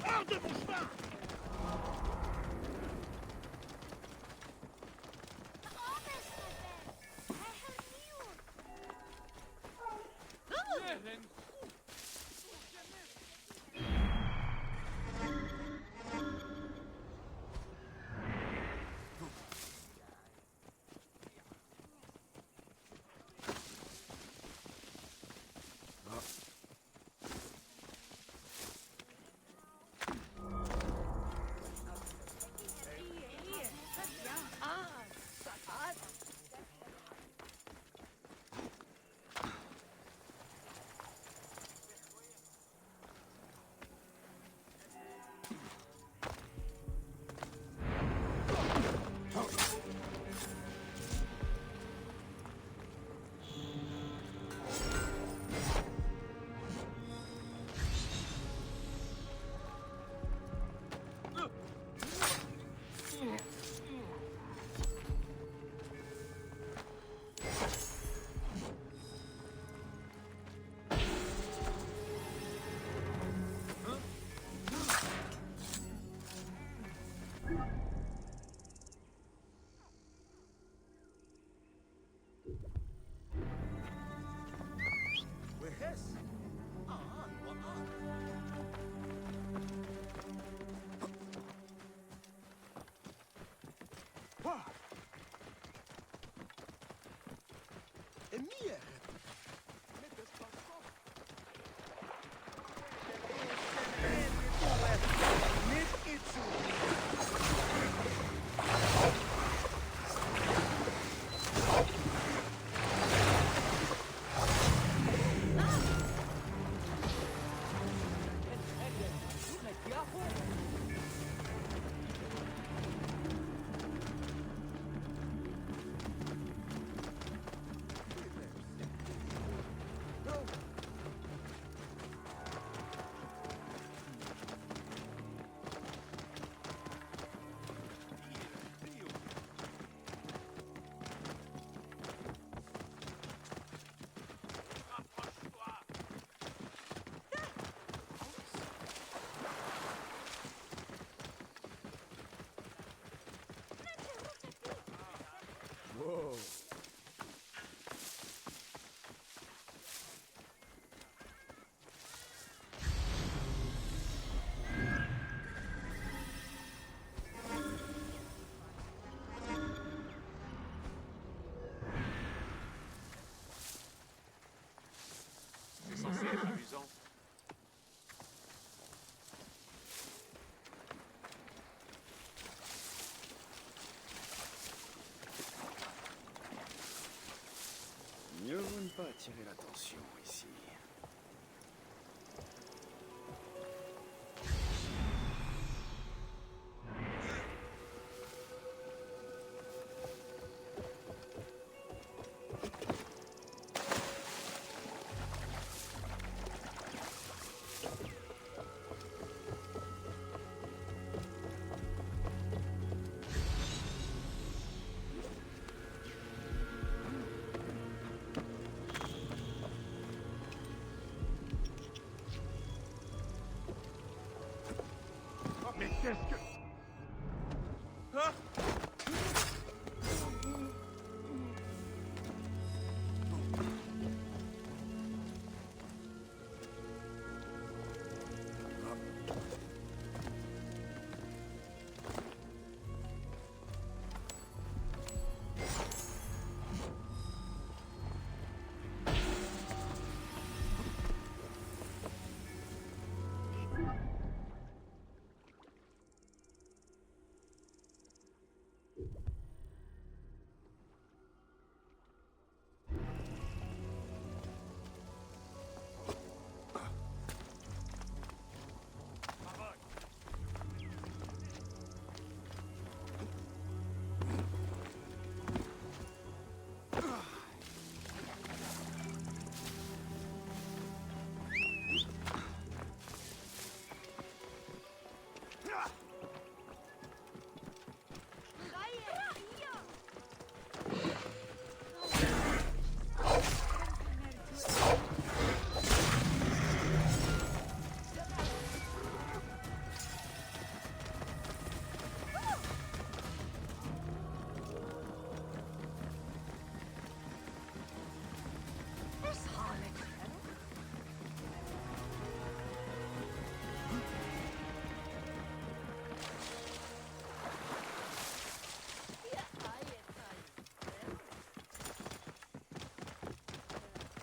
Hors de mon chemin! Emir! Wow. C'est censé être amusant. Mieux vaut ne pas attirer l'attention ici. Mais qu'est-ce que... Ah!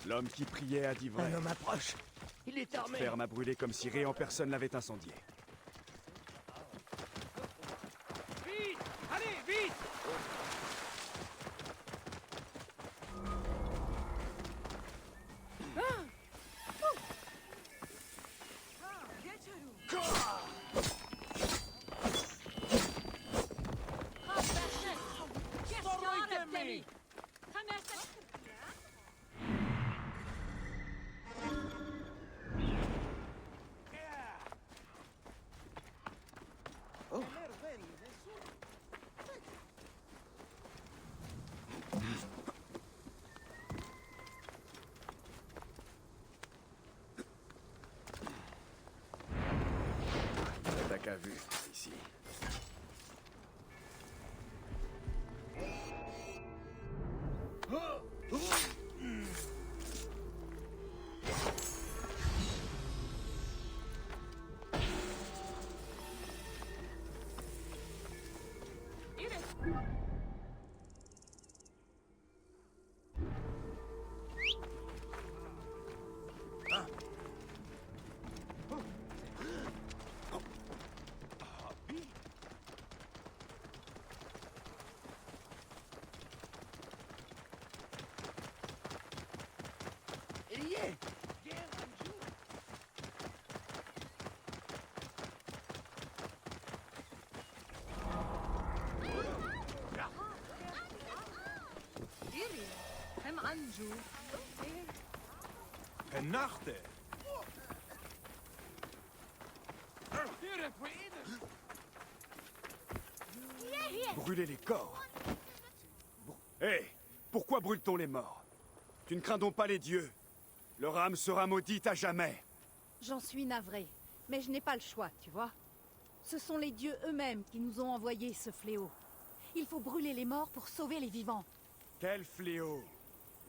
L'homme qui priait a dit vrai. Un homme approche. Il est armé. Ferme a brûlé comme si Ré en personne l'avait incendié. Vite! Allez, vite! L'attaque à vue, ici. Il y est! هم عنجو النخته. Brûler les corps. Hé, pourquoi brûle-t-on les morts? Tu ne crains donc pas les dieux? Leur âme sera maudite à jamais. J'en suis navrée, mais je n'ai pas le choix, tu vois. Ce sont les dieux eux-mêmes qui nous ont envoyé ce fléau. Il faut brûler les morts pour sauver les vivants. Quel fléau!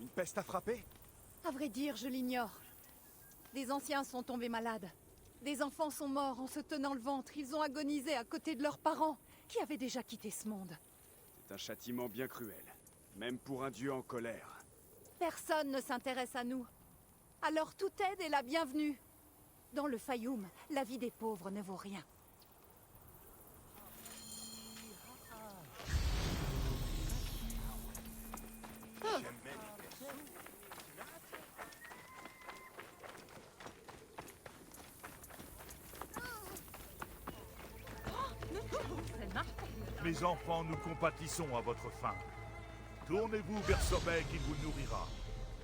Une peste a frappé? À vrai dire, je l'ignore. Des anciens sont tombés malades. Des enfants sont morts en se tenant le ventre. Ils ont agonisé à côté de leurs parents, qui avaient déjà quitté ce monde. C'est un châtiment bien cruel, même pour un dieu en colère. Personne ne s'intéresse à nous. Alors toute aide est la bienvenue. Dans le Fayoum, la vie des pauvres ne vaut rien. Mes enfants, nous compatissons à votre faim. Tournez-vous vers Sobek, il vous nourrira.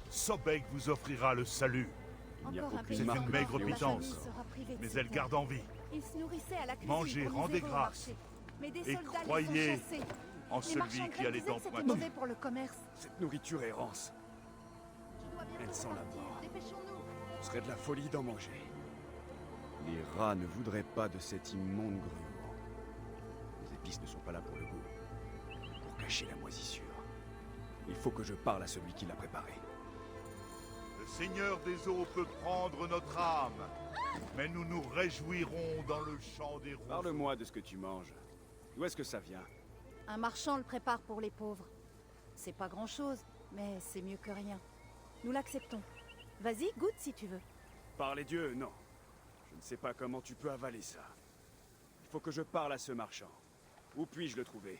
Sobek vous offrira le salut, Il n'y a Encore un aucune pays C'est marque une mort, maigre la pitance, famille sera privée de mais ses elle terres. garde en vie Ils se nourrissaient à la cuisine Mangez, pour nous rendez aider au grâce. marché. Mais des Et soldats les ont croyez chassés. en Les celui marchands qui a les disaient dents que c'était pointues. mauvais pour le commerce. Cette nourriture est rance. Tu dois bientôt Elle sent la partir. mort. Dépêchons-nous. Ce serait de la folie d'en manger. Les rats ne voudraient pas de cet immonde gruau. Les épices ne sont pas là pour le goût, pour cacher la moisissure. Il faut que je parle à celui qui l'a préparé. Le Seigneur des eaux peut prendre notre âme, mais nous nous réjouirons dans le champ des roses. Parle-moi de ce que tu manges. D'où est-ce que ça vient? Un marchand le prépare pour les pauvres. C'est pas grand-chose, mais c'est mieux que rien. Nous l'acceptons. Vas-y, goûte si tu veux. Par les dieux, non. Je ne sais pas comment tu peux avaler ça. Il faut que je parle à ce marchand. Où puis-je le trouver?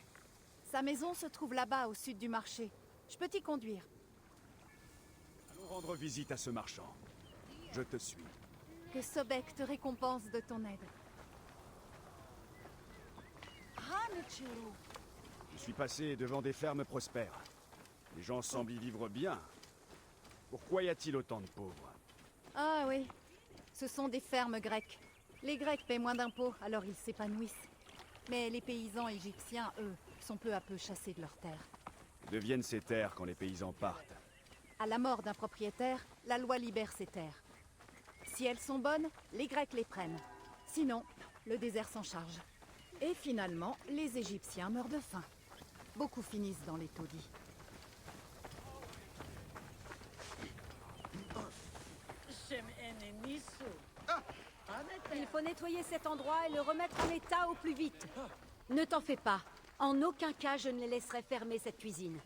Sa maison se trouve là-bas, au sud du marché. Je peux t'y conduire. Allons rendre visite à ce marchand. Je te suis. Que Sobek te récompense de ton aide. Je suis passé devant des fermes prospères. Les gens semblent y vivre bien. Pourquoi y a-t-il autant de pauvres? Ah oui, ce sont des fermes grecques. Les Grecs paient moins d'impôts, alors ils s'épanouissent. Mais les paysans égyptiens, eux, sont peu à peu chassés de leurs terres. Deviennent ces terres quand les paysans partent. À la mort d'un propriétaire, la loi libère ces terres. Si elles sont bonnes, les Grecs les prennent. Sinon, le désert s'en charge. Et finalement, les Égyptiens meurent de faim. Beaucoup finissent dans les taudis. Il faut nettoyer cet endroit et le remettre en état au plus vite. Ne t'en fais pas. En aucun cas, je ne les laisserai fermer cette cuisine.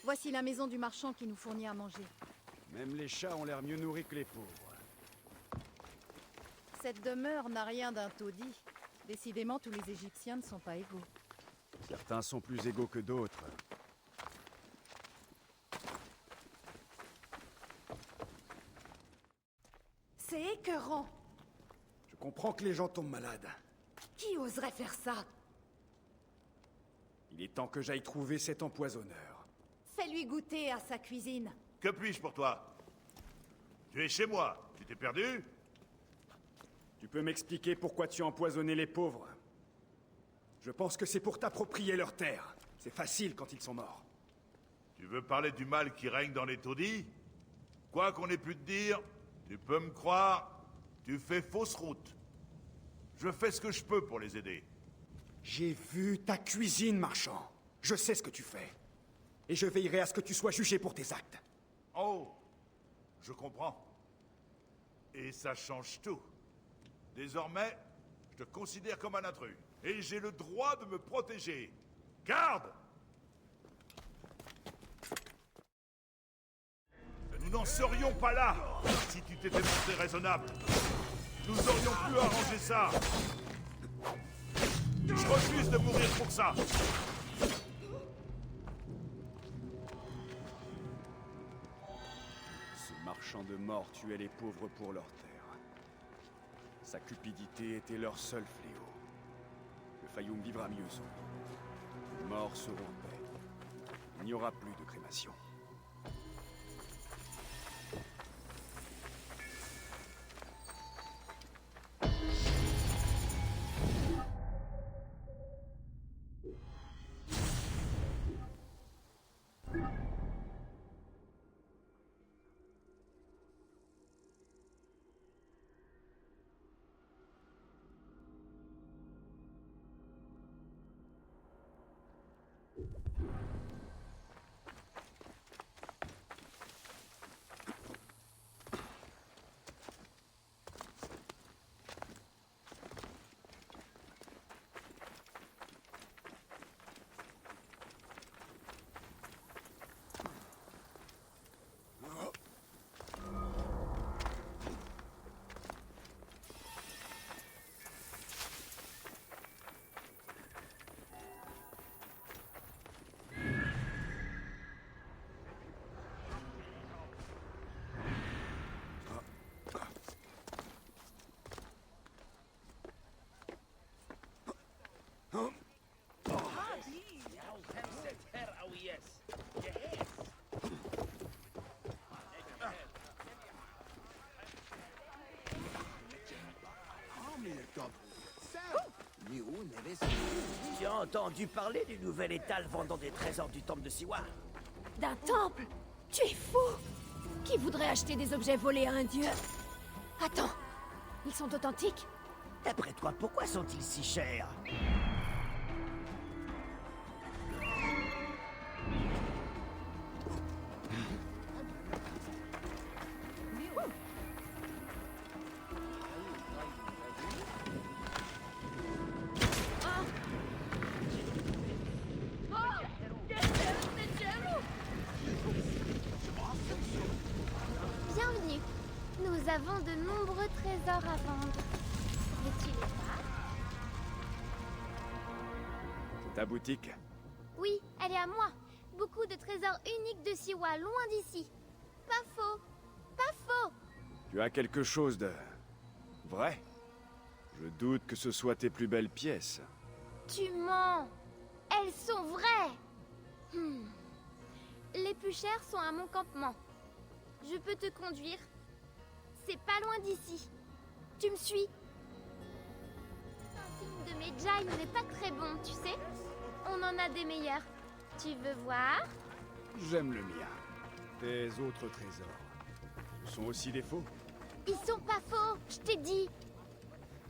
Voici la maison du marchand qui nous fournit à manger. Même les chats ont l'air mieux nourris que les pauvres. Cette demeure n'a rien d'un taudis. Décidément, tous les Égyptiens ne sont pas égaux. Certains sont plus égaux que d'autres. C'est écœurant. Je comprends que les gens tombent malades. Qui oserait faire ça? Il est temps que j'aille trouver cet empoisonneur. Fais-lui goûter à sa cuisine. Que puis-je pour toi? Tu es chez moi. Tu t'es perdu? Tu peux m'expliquer pourquoi tu as empoisonné les pauvres? Je pense que c'est pour t'approprier leurs terres. C'est facile quand ils sont morts. Tu veux parler du mal qui règne dans les taudis? Quoi qu'on ait pu te dire, tu peux me croire, tu fais fausse route. Je fais ce que je peux pour les aider. J'ai vu ta cuisine, marchand. Je sais ce que tu fais. Et je veillerai à ce que tu sois jugé pour tes actes. Oh, je comprends. Et ça change tout. Désormais, je te considère comme un intrus. Et j'ai le droit de me protéger. Garde! Nous n'en serions pas là si tu t'étais montré raisonnable. Nous aurions pu arranger ça. Je refuse de mourir pour ça. Ce marchand de mort tuait les pauvres pour leur terre. Sa cupidité était leur seul fléau. Le Fayoum vivra mieux sans lui. Les morts seront en paix. Il n'y aura plus de crémation. Tu as entendu parler du nouvel étal vendant des trésors du temple de Siwa? D'un temple? Tu es fou! Qui voudrait acheter des objets volés à un dieu? Attends, ils sont authentiques? D'après toi, pourquoi sont-ils si chers? Bienvenue. Nous avons de nombreux trésors à vendre. Veux-tu les voir? C'est ta boutique? Oui, elle est à moi. Beaucoup de trésors uniques de Siwa, loin d'ici. Pas faux. Pas faux. Tu as quelque chose de... vrai? Je doute que ce soit tes plus belles pièces. Tu mens. Elles sont vraies. Les plus chères sont à mon campement. Je peux te conduire. C'est pas loin d'ici. Tu me suis? Un film de Medjay n'est pas très bon, tu sais. On en a des meilleurs. Tu veux voir? J'aime le mien. Tes autres trésors. Ce sont aussi des faux? Ils sont pas faux, je t'ai dit.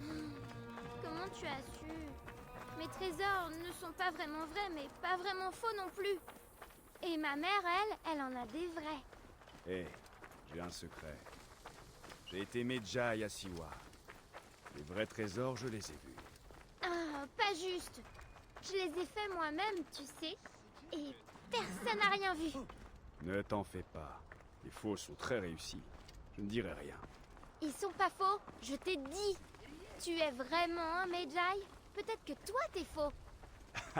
Comment tu as su? Mes trésors ne sont pas vraiment vrais, mais pas vraiment faux non plus. Et ma mère, elle en a des vrais. Hé, j'ai un secret. J'ai été Medjay à Siwa. Les vrais trésors, je les ai vus. Ah, pas juste. Je les ai faits moi-même, tu sais. Et Personne n'a rien vu. Ne t'en fais pas. Les faux sont très réussis. Je ne dirai rien. Ils sont pas faux, je t'ai dit. Tu es vraiment un Medjay? Peut-être que toi t'es faux.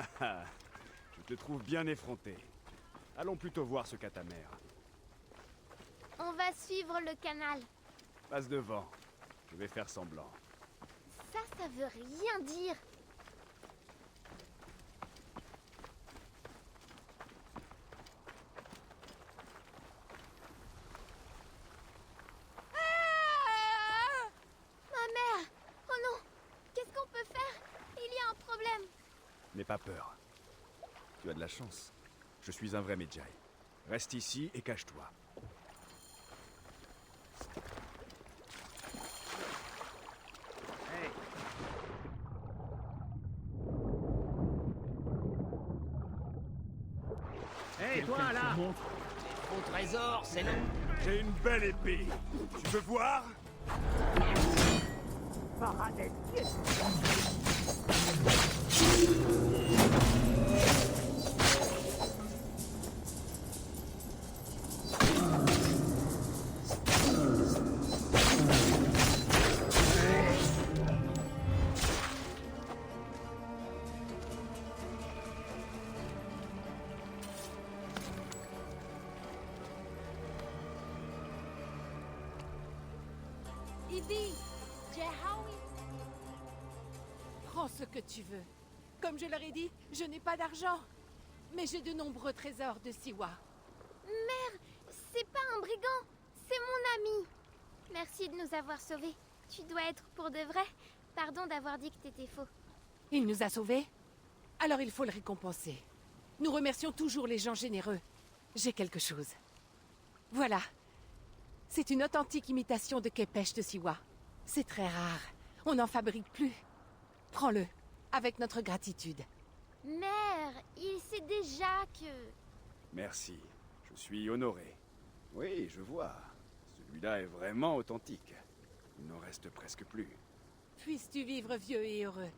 Je te trouve bien effronté. Allons plutôt voir ce qu'a ta mère. On va suivre le canal. Passe devant. Je vais faire semblant. Ça veut rien dire. Ah! Ma mère! Oh non! Qu'est-ce qu'on peut faire? Il y a un problème. N'aie pas peur. Tu as de la chance. Je suis un vrai Medjay. Reste ici et cache-toi. Hé, toi là! Au trésor, c'est là. J'ai une belle épée. Tu veux voir? Ivy! Jehawi! Prends ce que tu veux. Comme je leur ai dit, je n'ai pas d'argent. Mais j'ai de nombreux trésors de Siwa. Mère, c'est pas un brigand, c'est mon ami. Merci de nous avoir sauvés. Tu dois être pour de vrai. Pardon d'avoir dit que t'étais faux. Il nous a sauvés. Alors il faut le récompenser. Nous remercions toujours les gens généreux. J'ai quelque chose. Voilà. C'est une authentique imitation de Kepesh de Siwa. C'est très rare. On n'en fabrique plus. Prends-le, avec notre gratitude. Mère, il sait déjà que... Merci. Je suis honoré. Oui, je vois. Celui-là est vraiment authentique. Il n'en reste presque plus. Puisses-tu vivre vieux et heureux.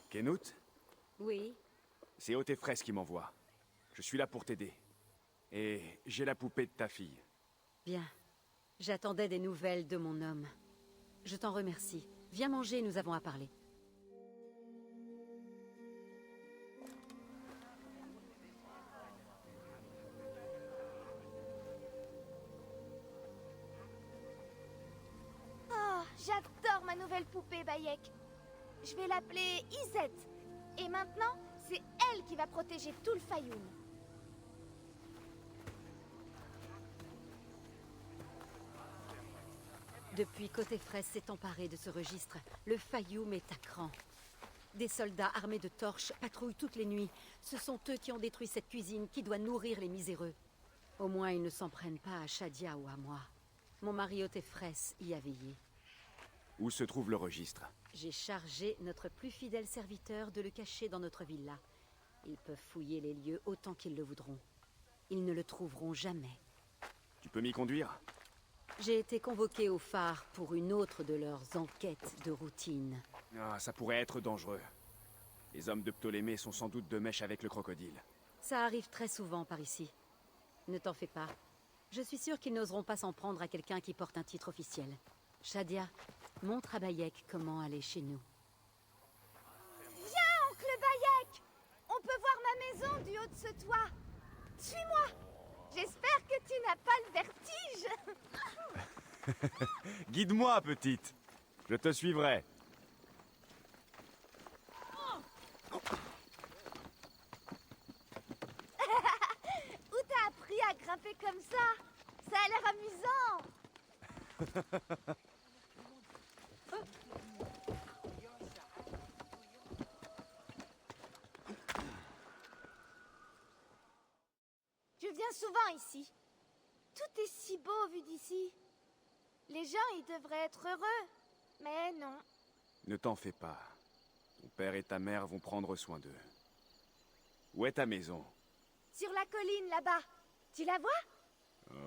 Kenut, Oui, c'est Otefres qui m'envoie. Je suis là pour t'aider. Et j'ai la poupée de ta fille. bien. J'attendais des nouvelles de mon homme. Je t'en remercie. Viens manger, nous avons à parler. Oh, j'adore ma nouvelle poupée, Bayek. Je vais l'appeler Isette. Et maintenant, c'est elle qui va protéger tout le Fayoum. Depuis qu'Otefres s'est emparé de ce registre, le Fayoum est à cran. Des soldats armés de torches patrouillent toutes les nuits. Ce sont eux qui ont détruit cette cuisine qui doit nourrir les miséreux. Au moins, ils ne s'en prennent pas à Shadia ou à moi. Mon mari Otefres y a veillé. Où se trouve le registre? J'ai chargé notre plus fidèle serviteur de le cacher dans notre villa. Ils peuvent fouiller les lieux autant qu'ils le voudront. Ils ne le trouveront jamais. Tu peux m'y conduire? J'ai été convoqué au phare pour une autre de leurs enquêtes de routine. Ah, ça pourrait être dangereux. Les hommes de Ptolémée sont sans doute de mèche avec le crocodile. Ça arrive très souvent par ici. Ne t'en fais pas. Je suis sûre qu'ils n'oseront pas s'en prendre à quelqu'un qui porte un titre officiel. Shadia, montre à Bayek comment aller chez nous. Viens, oncle Bayek! On peut voir ma maison du haut de ce toit. Suis-moi! J'espère que tu n'as pas le vertige. Guide-moi, petite. Je te suivrai. Où t'as appris à grimper comme ça? Ça a l'air amusant. Je viens souvent ici. Tout est si beau vu d'ici. Les gens y devraient être heureux, mais non. Ne t'en fais pas. Ton père et ta mère vont prendre soin d'eux. Où est ta maison? Sur la colline là-bas. Tu la vois?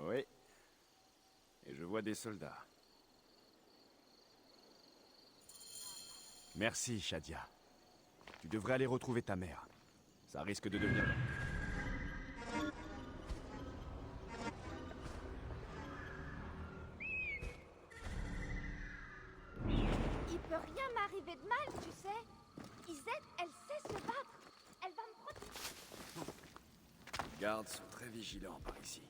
Oui. Et je vois des soldats. Merci, Shadia. Tu devrais aller retrouver ta mère. Ça risque de devenir... Il peut rien m'arriver de mal, tu sais. Isette, elle sait se battre. Elle va me protéger. Les gardes sont très vigilants par ici.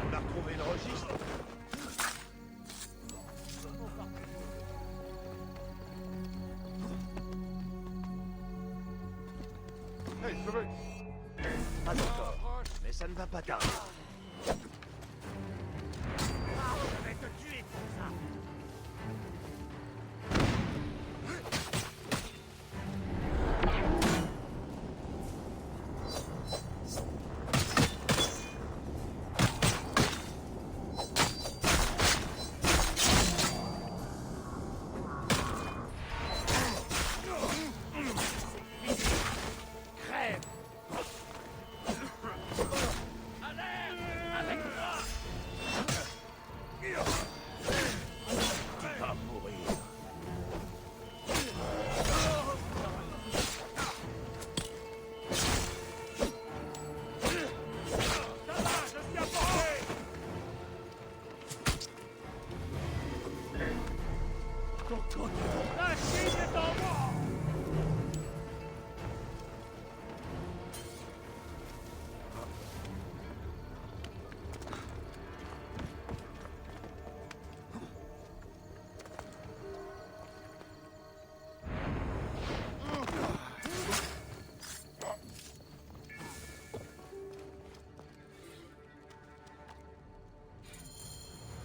On a retrouvé le registre. Pas encore, mais ça ne va pas tarder. Je vais te tuer pour ça.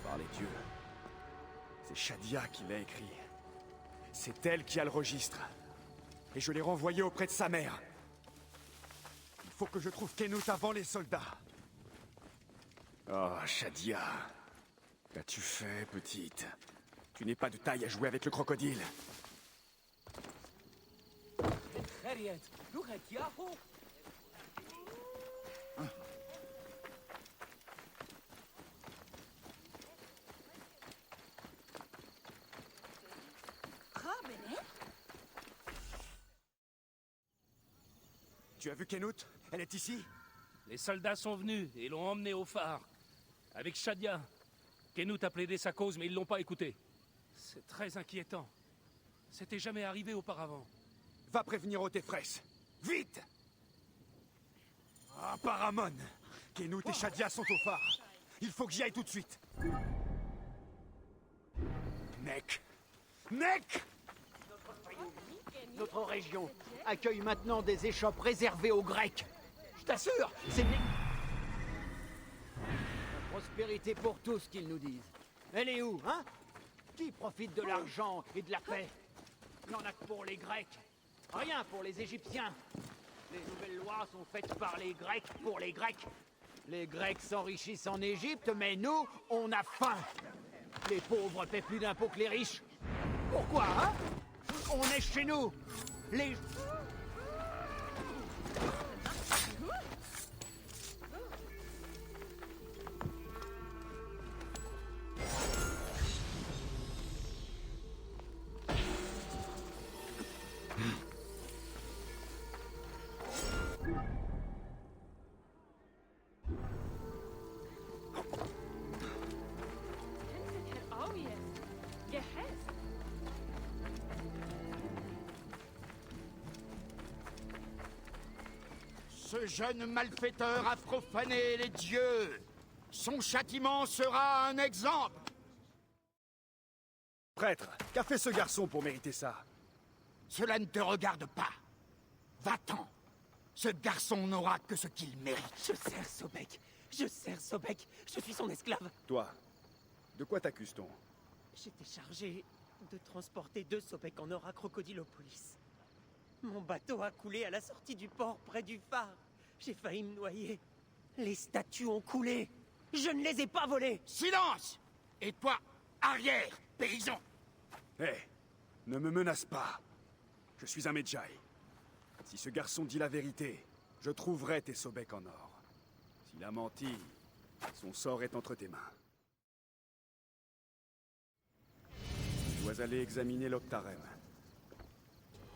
Par les dieux. C'est Shadia qui l'a écrit. C'est elle qui a le registre. et je l'ai renvoyé auprès de sa mère. Il faut que je trouve Kenut avant les soldats. Oh, Shadia. Qu'as-tu fait, petite? Tu n'es pas de taille à jouer avec le crocodile. Tu as vu Kenut? Elle est ici? Les soldats sont venus et l'ont emmené au phare. Avec Shadia. Kenut a plaidé sa cause, mais ils l'ont pas écouté. C'est très inquiétant. C'était jamais arrivé auparavant. Va prévenir Otefres. Vite! Ah, Paramon! Kenut et Shadia sont au phare. Il faut que j'y aille tout de suite. Nek! Nek! Notre région accueille maintenant des échoppes réservées aux Grecs. Je t'assure, c'est la prospérité pour tous qu'ils nous disent. Elle est où, hein? Qui profite de l'argent et de la paix? Il n'y en a que pour les Grecs. Rien pour les Égyptiens. Les nouvelles lois sont faites par les Grecs pour les Grecs. Les Grecs s'enrichissent en Égypte, mais nous, on a faim. Les pauvres paient plus d'impôts que les riches. Pourquoi, hein? On est chez nous. Les... Ce jeune malfaiteur a profané les dieux. Son châtiment sera un exemple. Prêtre, qu'a fait ce garçon pour mériter ça? Cela ne te regarde pas. Va-t'en. Ce garçon n'aura que ce qu'il mérite. Je sers Sobek. Je sers Sobek. Je suis son esclave. Toi, de quoi t'accuse-t-on? J'étais chargé de transporter 2 Sobek en or à Crocodilopolis. Mon bateau a coulé à la sortie du port près du phare. J'ai failli me noyer. Les statues ont coulé. Je ne les ai pas volées. Silence! Et toi, arrière, paysan! Hé, ne me menace pas. Je suis un Medjay. Si ce garçon dit la vérité, je trouverai tes Sobek en or. S'il a menti, son sort est entre tes mains. Tu dois aller examiner l'Octarem.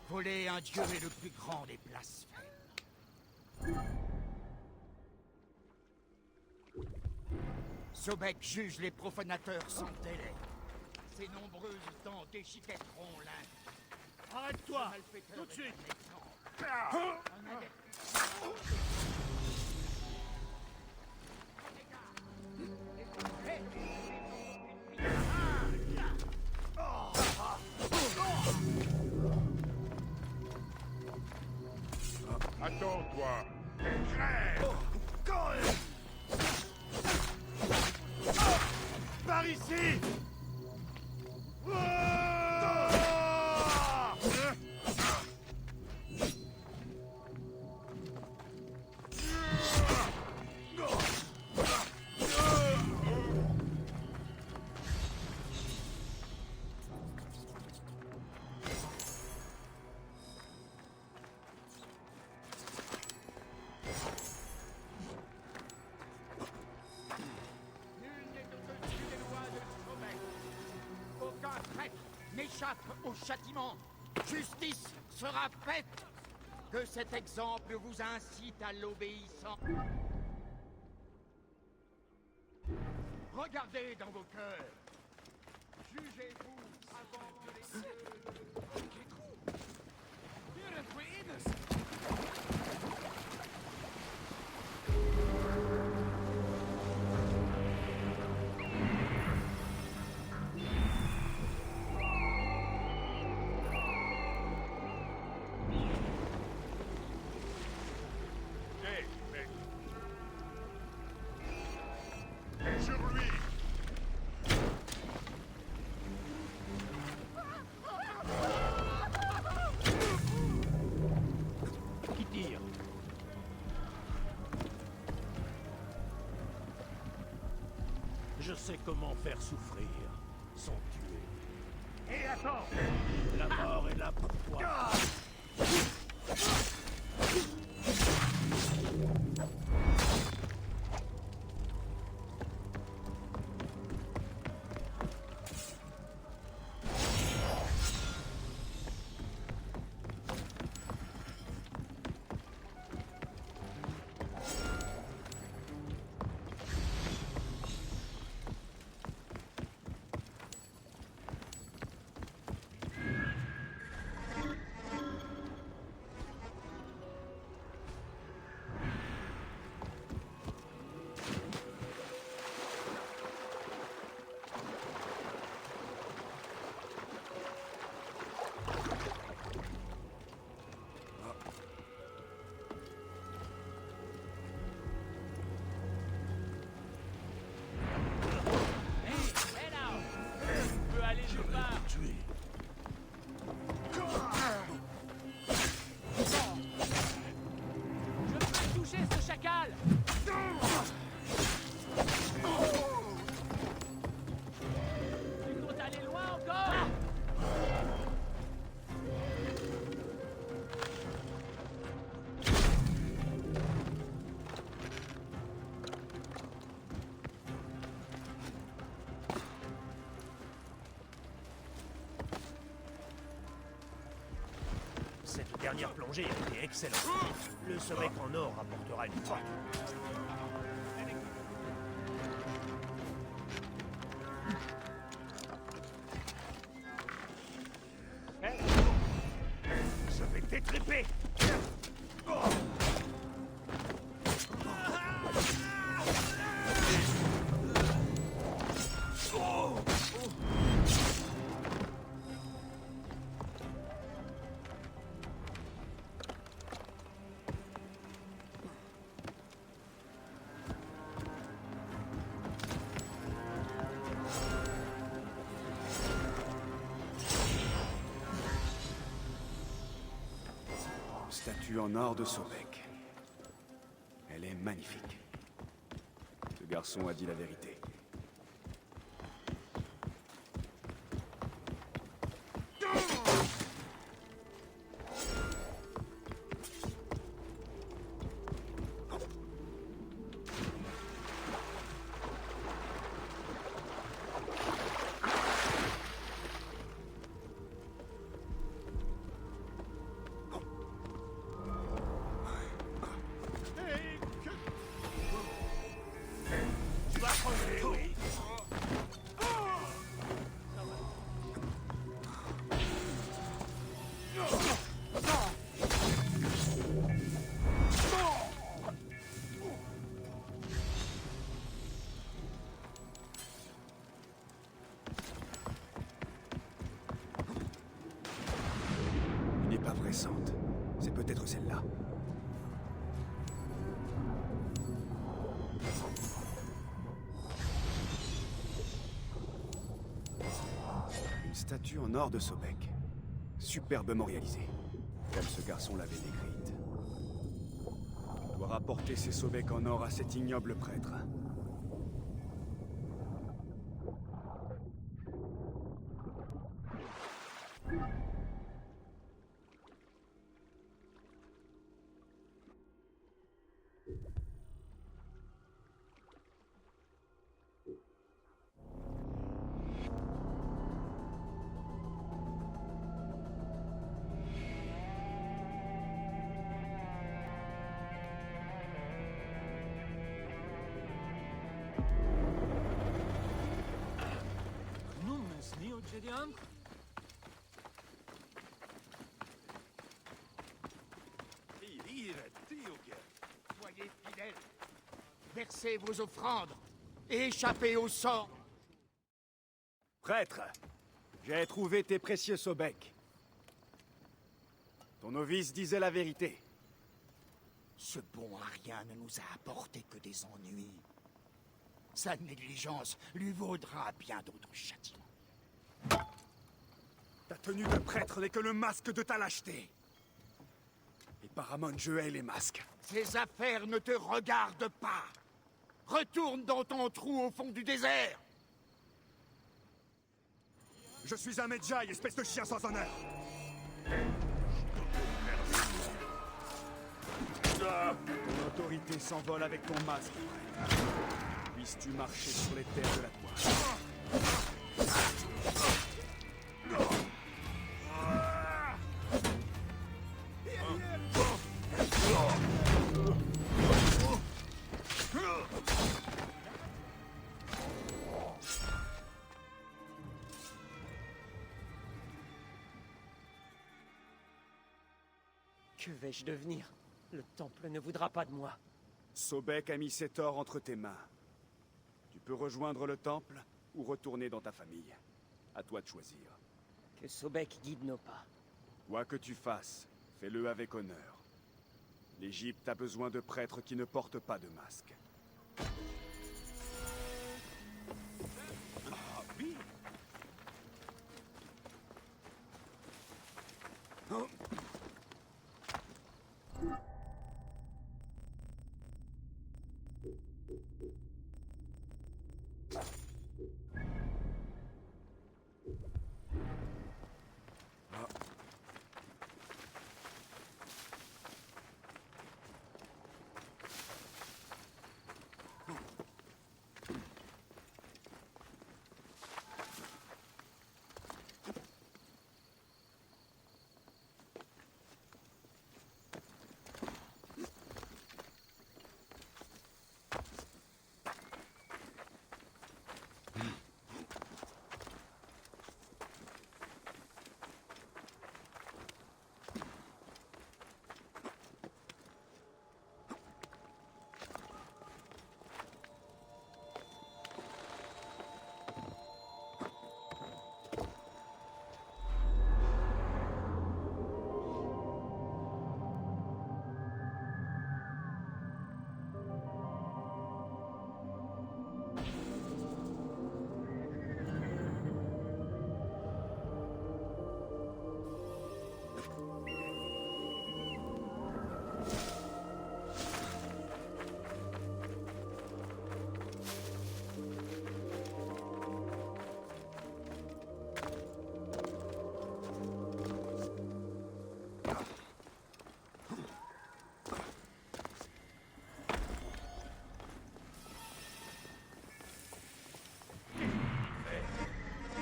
Voler un dieu est le plus grand des blasphèmes. Sobek juge les profanateurs sans délai. Ses nombreuses dents déchiquetteront l'un. Arrête-toi! Tout de suite! Attends-toi et crève! Par ici! N'échappe au châtiment. Justice sera faite. Que cet exemple vous incite à l'obéissance. Regardez dans vos cœurs. Jugez-vous avant que les dieux... Et sur lui! sais comment faire souffrir, sans tuer. Et attends! La mort est là pour toi. Cette dernière plongée a été excellente. Le sommet en or apportera une fois. Je vais t'étriper! Statue en or de Sobek. Elle est magnifique. Ce garçon a dit la vérité. Il n'est pas récente. C'est peut-être celle-là. Une statue en or de Sobek. Superbement réalisée. Comme ce garçon l'avait décrite. On doit rapporter ces Sobek en or à cet ignoble prêtre. Soyez fidèles. Versez vos offrandes et échappez au sort. Prêtre, j'ai trouvé tes précieux Sobek. Ton novice disait la vérité. Ce bon Arien ne nous a apporté que des ennuis. Sa négligence lui vaudra bien d'autres châtiments. Ta tenue de prêtre n'est que le masque de ta lâcheté. Et Paramon, je hais les masques. Ces affaires ne te regardent pas. Retourne dans ton trou au fond du désert. Je suis un Medjay, espèce de chien sans honneur. Ton autorité s'envole avec ton masque. Puisses-tu marcher sur les terres de la toile. Que vais-je devenir? Le temple ne voudra pas de moi. Sobek a mis ses torts entre tes mains. Tu peux rejoindre le temple ou retourner dans ta famille. À toi de choisir. Que Sobek guide nos pas. Quoi que tu fasses, fais-le avec honneur. L'Égypte a besoin de prêtres qui ne portent pas de masque. Ah oui.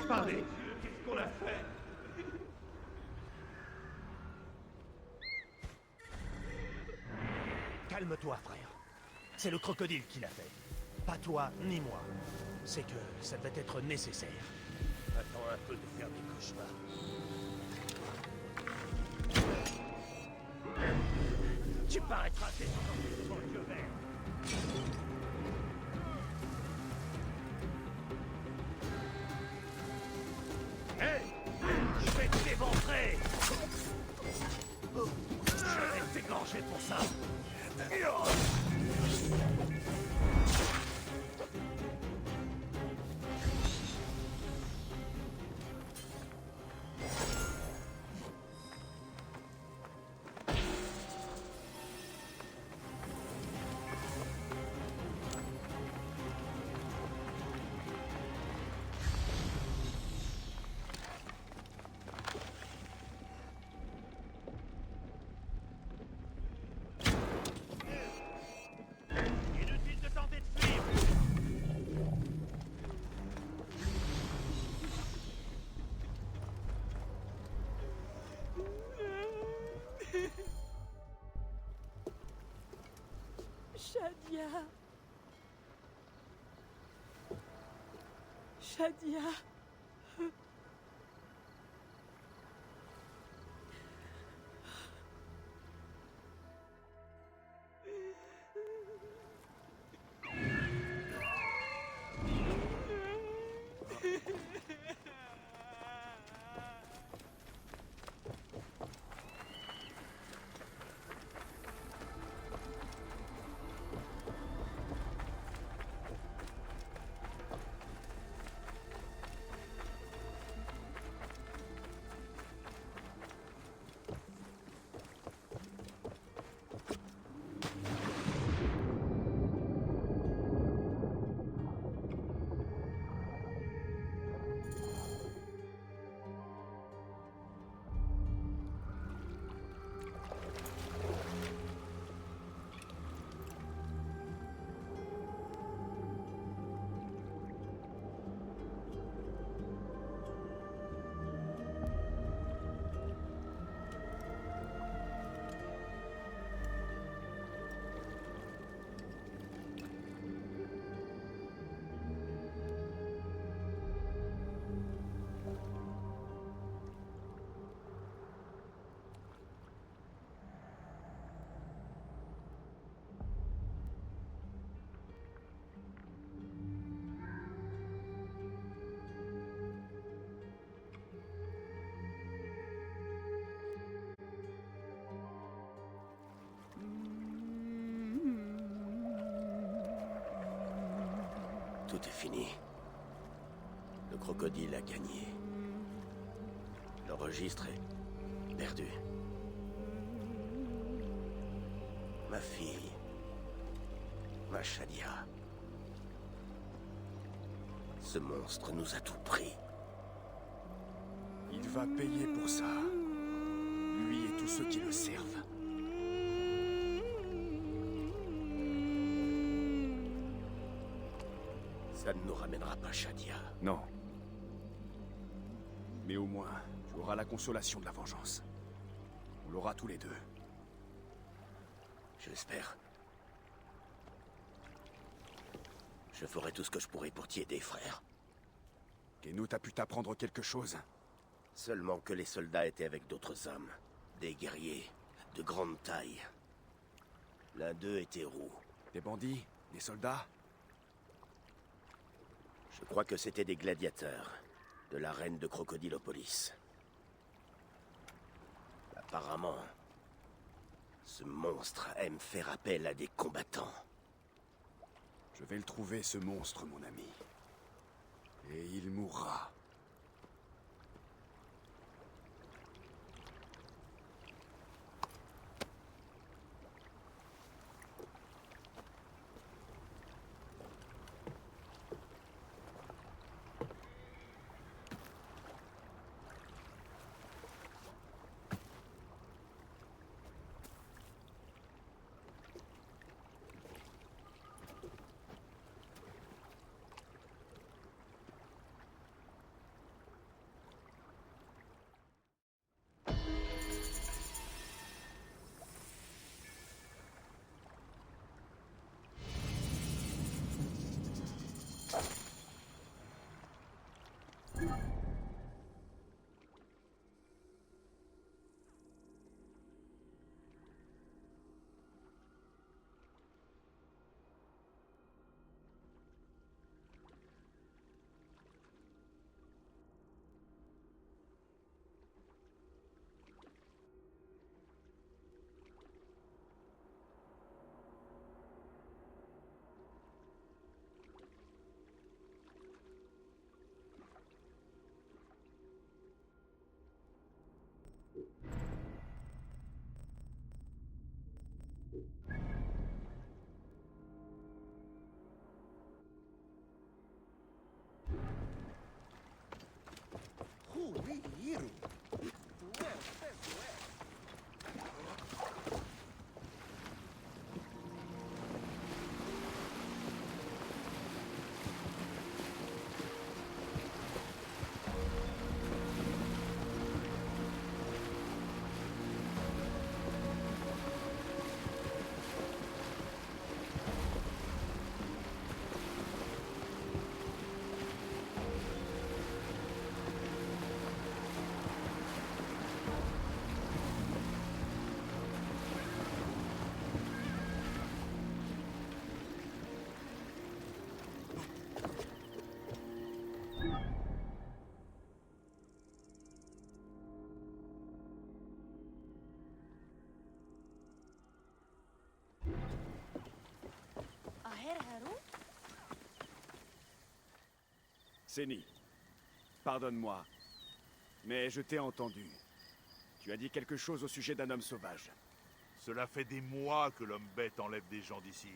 Parlez, qu'est-ce qu'on a fait? Calme-toi, frère. C'est le crocodile qui l'a fait. Pas toi, ni moi. C'est que ça devait être nécessaire. Attends un peu de faire des cauchemars. Tu paraîtras déçu dans le vieux vert. Hé! Je vais t'éventrer! Je vais t'égorger pour ça! Inutile de tenter de fuir! Shadia. Shadia. Tout est fini. Le crocodile a gagné. Le registre est perdu. Ma fille. Ma Shadia. Ce monstre nous a tout pris. Il va payer pour ça. Lui et tous ceux qui le servent. Ça ne nous ramènera pas Shadia. Non. Mais au moins, tu auras la consolation de la vengeance. On l'aura tous les deux. Je l'espère. Je ferai tout ce que je pourrai pour t'y aider, frère. Kenut a pu t'apprendre quelque chose? Seulement que les soldats étaient avec d'autres hommes. Des guerriers, de grande taille. L'un d'eux était roux. Des bandits? Des soldats? Je crois que c'était des gladiateurs, de la reine de Crocodilopolis. Apparemment, ce monstre aime faire appel à des combattants. Je vais le trouver, ce monstre, mon ami. Et il mourra. Séni, pardonne-moi, mais je t'ai entendu. Tu as dit quelque chose au sujet d'un homme sauvage. Cela fait des mois que l'homme bête enlève des gens d'ici.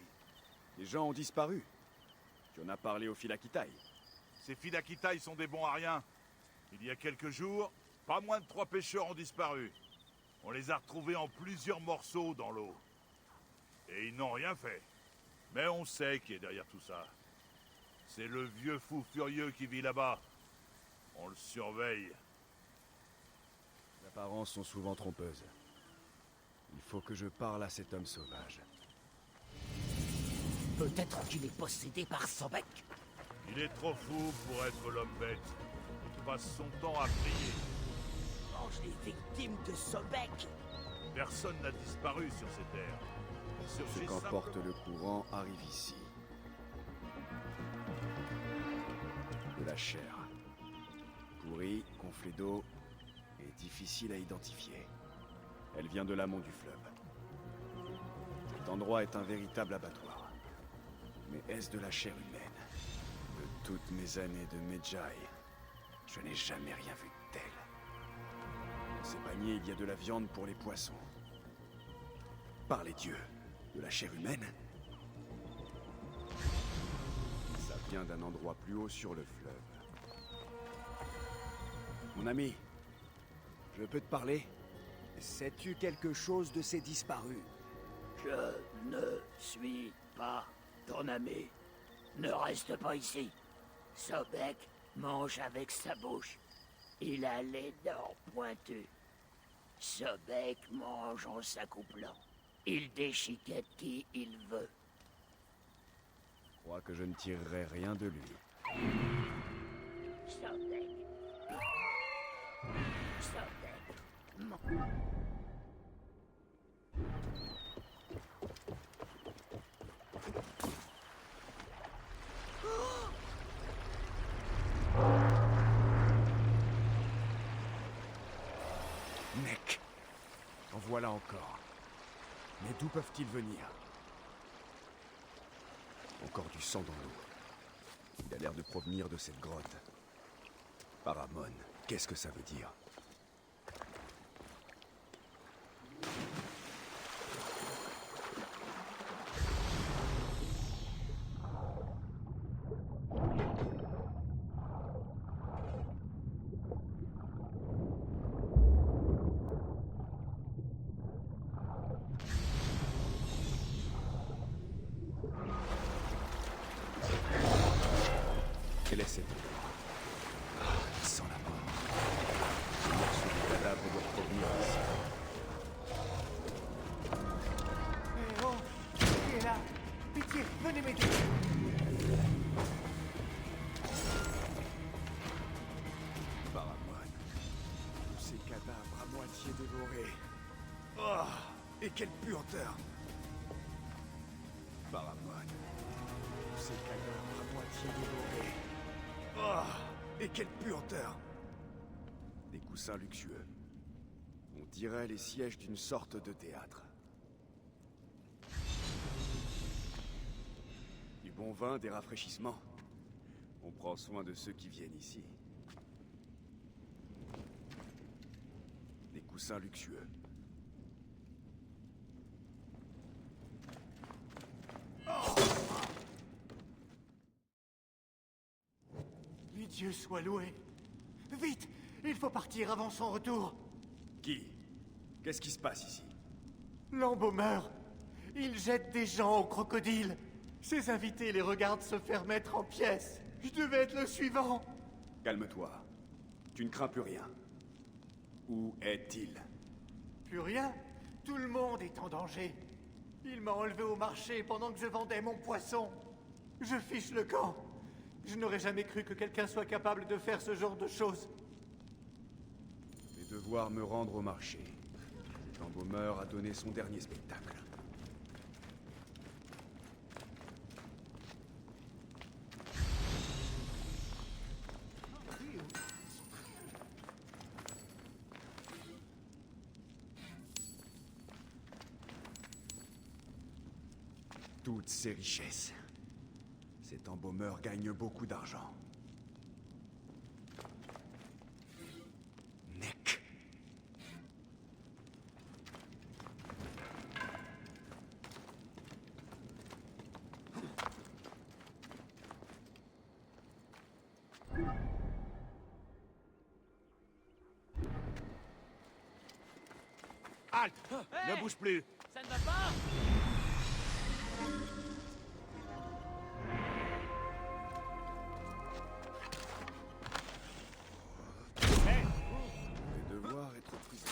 Les gens ont disparu. Tu en as parlé au Philakitai. Ces Philakitai sont des bons à rien. Il y a quelques jours, pas moins de 3 pêcheurs ont disparu. On les a retrouvés en plusieurs morceaux dans l'eau. Et ils n'ont rien fait. Mais on sait qui est derrière tout ça. C'est le vieux fou furieux qui vit là-bas. On le surveille. Les apparences sont souvent trompeuses. Il faut que je parle à cet homme sauvage. Peut-être qu'il est possédé par Sobek. Il est trop fou pour être l'homme bête. Il passe son temps à prier. Mange les victimes de Sobek. Personne n'a disparu sur ces terres. Ce qu'emporte le courant arrive ici. De la chair. Pourrie, gonflée d'eau et difficile à identifier. Elle vient de l'amont du fleuve. Cet endroit est un véritable abattoir. Mais est-ce de la chair humaine? toutes mes années de Medjay, je n'ai jamais rien vu de tel. Dans ces paniers, il y a de la viande pour les poissons. Par les dieux, de la chair humaine? Ça vient d'un endroit plus haut sur le fleuve. Mon ami, je peux te parler? Sais-tu quelque chose de ces disparus? Je ne suis pas ton ami. Ne reste pas ici. Sobek mange avec sa bouche. Il a les dents pointues. Sobek mange en s'accouplant. Il déchiquette qui il veut. Je crois que je ne tirerai rien de lui. Sobek. Sobek. Mec, en voilà encore. Mais d'où peuvent-ils venir? Encore du sang dans l'eau. Il a l'air de provenir de cette grotte. Paramon, qu'est-ce que ça veut dire? Quel est cet endroit? Il sent la mort. Le morceau du cadavre doit provenir d'ici. Eh oh! Qui est là? Pitié, venez m'aider! Paramon. Tous ces cadavres à moitié dévorés. Oh! Et quelle puanteur! Paramon. Tous ces cadavres à moitié dévorés. Oh! Et quelle puanteur! Des coussins luxueux. On dirait les sièges d'une sorte de théâtre. Du bon vin, des rafraîchissements. On prend soin de ceux qui viennent ici. Des coussins luxueux. Les dieux soient loués! Vite! Il faut partir avant son retour! Qui? Qu'est-ce qui se passe ici? L'embaumeur! Il jette des gens au crocodile! Ses invités les regardent se faire mettre en pièces! Je devais être le suivant! Calme-toi. Tu ne crains plus rien. Où est-il? Plus rien? Tout le monde est en danger! Il m'a enlevé au marché pendant que je vendais mon poisson! Je fiche le camp! Je n'aurais jamais cru que quelqu'un soit capable de faire ce genre de choses! Je vais devoir me rendre au marché. Cet embaumeur a donné son dernier spectacle. Toutes ces richesses. Cet embaumeur gagne beaucoup d'argent. Nek. Halte! Ne bouge plus! Ça ne va pas? Je vais devoir être prisonnier.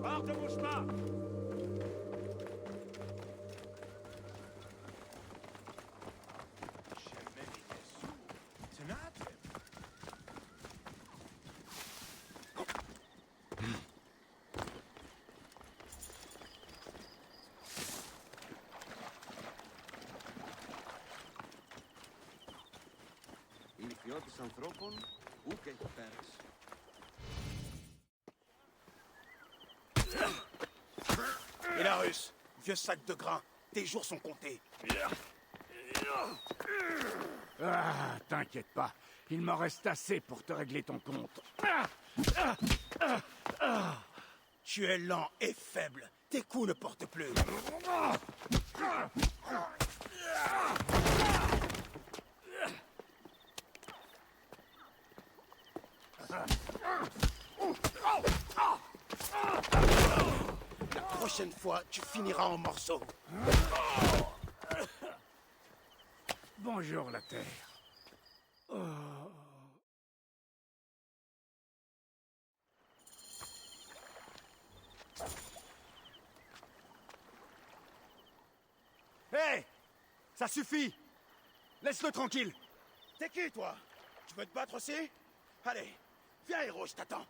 Hors de bouge pas! Et la Russe, vieux sac de grains, tes jours sont comptés. Ah, t'inquiète pas. Il m'en reste assez pour te régler ton compte. Tu es lent et faible. Tes coups ne portent plus. La prochaine fois, tu finiras en morceaux. Bonjour, la Terre. Oh. Hé! Ça suffit! Laisse-le tranquille! T'es qui, toi? Tu veux te battre aussi? Allez, viens, héros, je t'attends.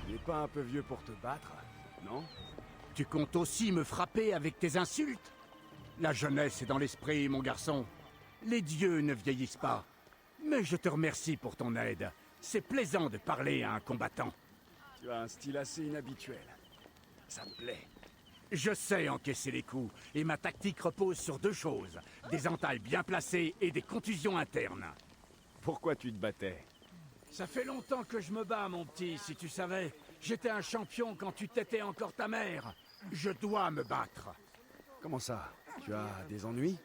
Tu n'es pas un peu vieux pour te battre, non? Tu comptes aussi me frapper avec tes insultes? La jeunesse est dans l'esprit, mon garçon. Les dieux ne vieillissent pas. Mais je te remercie pour ton aide. C'est plaisant de parler à un combattant. Tu as un style assez inhabituel. Ça me plaît. Je sais encaisser les coups, et ma tactique repose sur deux choses. Des entailles bien placées et des contusions internes. Pourquoi tu te battais? Ça fait longtemps que je me bats, mon petit, si tu savais. J'étais un champion quand tu t'étais encore ta mère. Je dois me battre. Comment ça? Tu as des ennuis?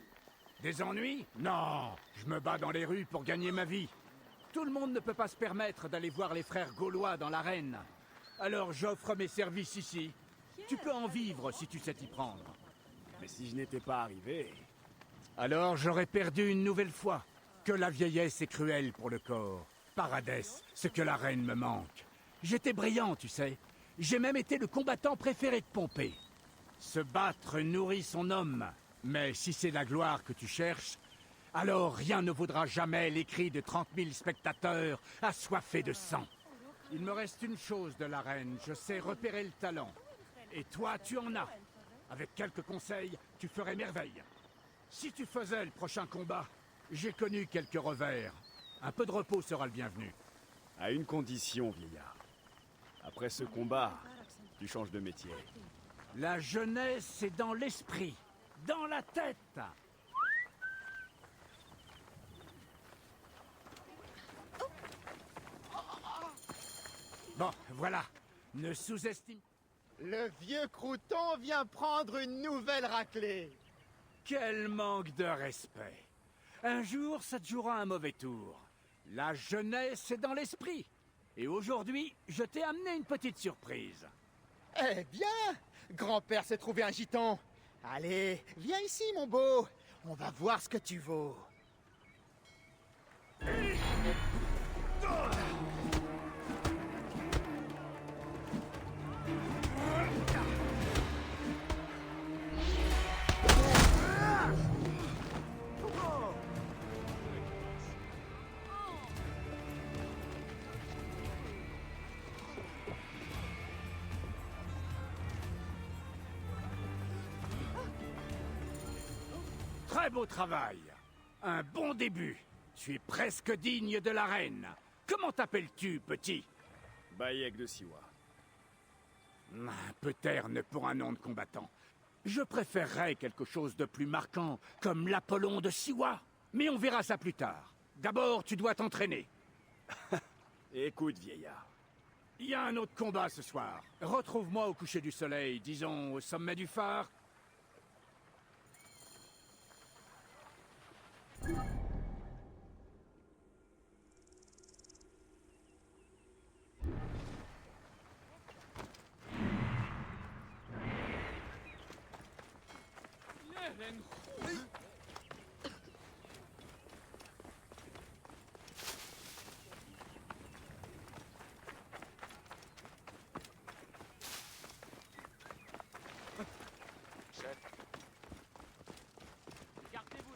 Des ennuis? Non, je me bats dans les rues pour gagner ma vie. Tout le monde ne peut pas se permettre d'aller voir les frères gaulois dans l'arène. Alors j'offre mes services ici. Tu peux en vivre si tu sais t'y prendre. Mais si je n'étais pas arrivé... Alors j'aurais perdu une nouvelle fois. Que la vieillesse est cruelle pour le corps. Paradès, ce que la reine me manque. J'étais brillant, tu sais. J'ai même été le combattant préféré de Pompée. Se battre nourrit son homme. Mais si c'est la gloire que tu cherches, alors rien ne vaudra jamais les cris de 30 000 spectateurs assoiffés de sang. Il me reste une chose de l'arène, je sais repérer le talent. Et toi, tu en as. Avec quelques conseils, tu ferais merveille. Si tu faisais le prochain combat, j'ai connu quelques revers. Un peu de repos sera le bienvenu. À une condition, vieillard. Après ce combat, tu changes de métier. La jeunesse est dans l'esprit, dans la tête. Bon, voilà. Ne sous-estime... Le vieux crouton vient prendre une nouvelle raclée. Quel manque de respect. Un jour, ça te jouera un mauvais tour. La jeunesse est dans l'esprit. Et aujourd'hui, je t'ai amené une petite surprise. Eh bien, grand-père s'est trouvé un gitan. Allez, viens ici, mon beau. On va voir ce que tu vaux. Très beau travail. Un bon début. Tu es presque digne de la reine. Comment t'appelles-tu, petit? Bayek de Siwa. Un peu terne pour un nom de combattant. Je préférerais quelque chose de plus marquant, comme l'Apollon de Siwa. Mais on verra ça plus tard. D'abord, tu dois t'entraîner. Écoute, vieillard. Il y a un autre combat ce soir. Retrouve-moi au coucher du soleil, disons au sommet du phare.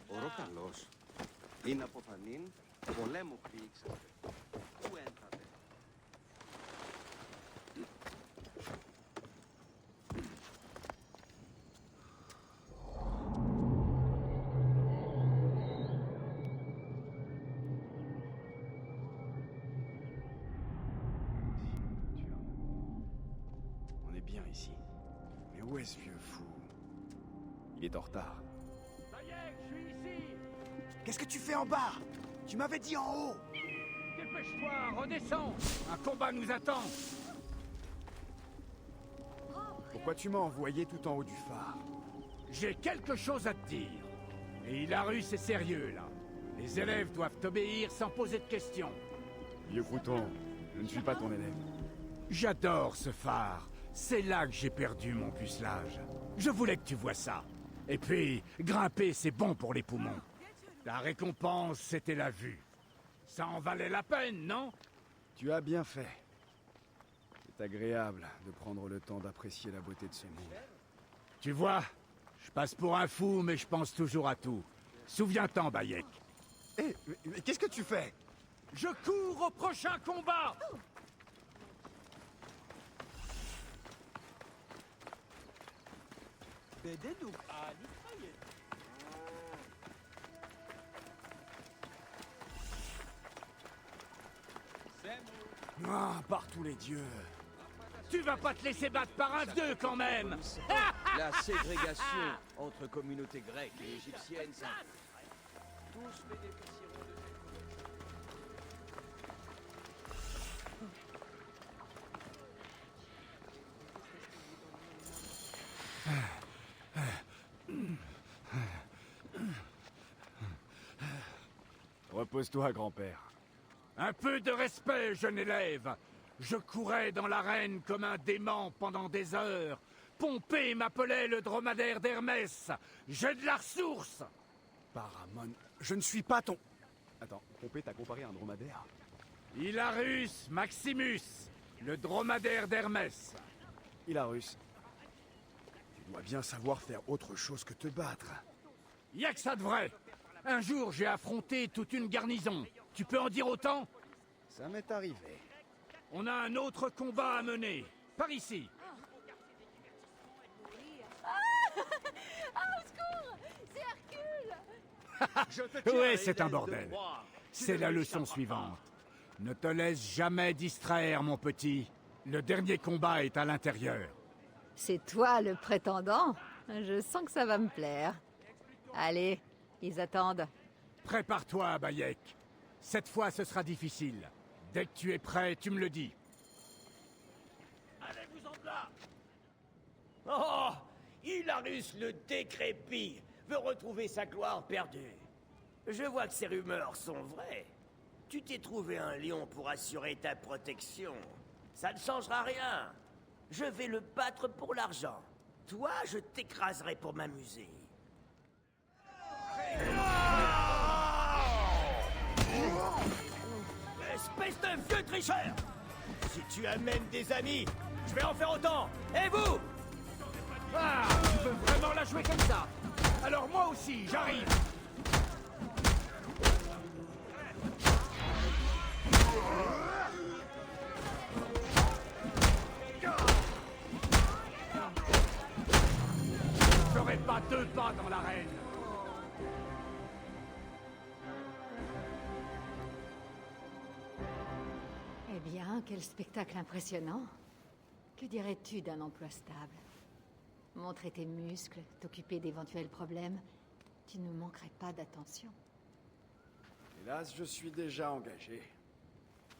Ο Ροκαλός είναι από Φανίν, πολέμου χτίξατε. Πού ένθατε? On est bien ici. Mais où est ce vieux fou? Il est en retard. Ça y est, je suis ici. Qu'est-ce que tu fais en bas? Tu m'avais dit en haut. Dépêche-toi, redescends. Un combat nous attend. Pourquoi tu m'as envoyé tout en haut du phare? J'ai quelque chose à te dire. Et Hilarus est sérieux, là. Les élèves doivent t'obéir sans poser de questions. Vieux crouton, je ne suis pas ton élève. J'adore ce phare. C'est là que j'ai perdu mon pucelage. Je voulais que tu vois ça. Et puis, grimper, c'est bon pour les poumons. La récompense, c'était la vue. Ça en valait la peine, non? Tu as bien fait. C'est agréable de prendre le temps d'apprécier la beauté de ce monde. Tu vois, je passe pour un fou, mais je pense toujours à tout. Souviens-t'en, Bayek. Hé, mais qu'est-ce que tu fais? Je cours au prochain combat! Ah, par tous les dieux. Tu vas pas te laisser battre par un d'eux, quand même! La ségrégation entre communautés grecques et égyptiennes, ça... Tous bénéficieront de Repose-toi, grand-père. Un peu de respect, jeune élève. Je courais dans l'arène comme un dément pendant des heures. Pompée m'appelait le dromadaire d'Hermès. J'ai de la ressource. Paramon, je ne suis pas ton... Attends, Pompée t'a comparé à un dromadaire? Hilarus Maximus, le dromadaire d'Hermès. Hilarus, tu dois bien savoir faire autre chose que te battre. Y a que ça de vrai. Un jour, j'ai affronté toute une garnison. Tu peux en dire autant? Ça m'est arrivé. On a un autre combat à mener. Par ici. Au secours! C'est Hercule! Ouais, c'est un bordel. C'est la leçon suivante. Ne te laisse jamais distraire, mon petit. Le dernier combat est à l'intérieur. C'est toi le prétendant? Je sens que ça va me plaire. Allez, ils attendent. Prépare-toi, Bayek. Cette fois, ce sera difficile. Dès que tu es prêt, tu me le dis. Allez-vous-en de là! Oh! Hilarus le décrépit veut retrouver sa gloire perdue. Je vois que ces rumeurs sont vraies. Tu t'es trouvé un lion pour assurer ta protection. Ça ne changera rien. Je vais le battre pour l'argent. Toi, je t'écraserai pour m'amuser. Espèce de vieux tricheur! Si tu amènes des amis, je vais en faire autant! Et vous? Ah, tu veux vraiment la jouer comme ça? Alors moi aussi, j'arrive. Je ferai pas deux pas dans l'arène. Eh bien, quel spectacle impressionnant. Que dirais-tu d'un emploi stable? Montrer tes muscles, t'occuper d'éventuels problèmes, tu ne manquerais pas d'attention. Hélas, je suis déjà engagé.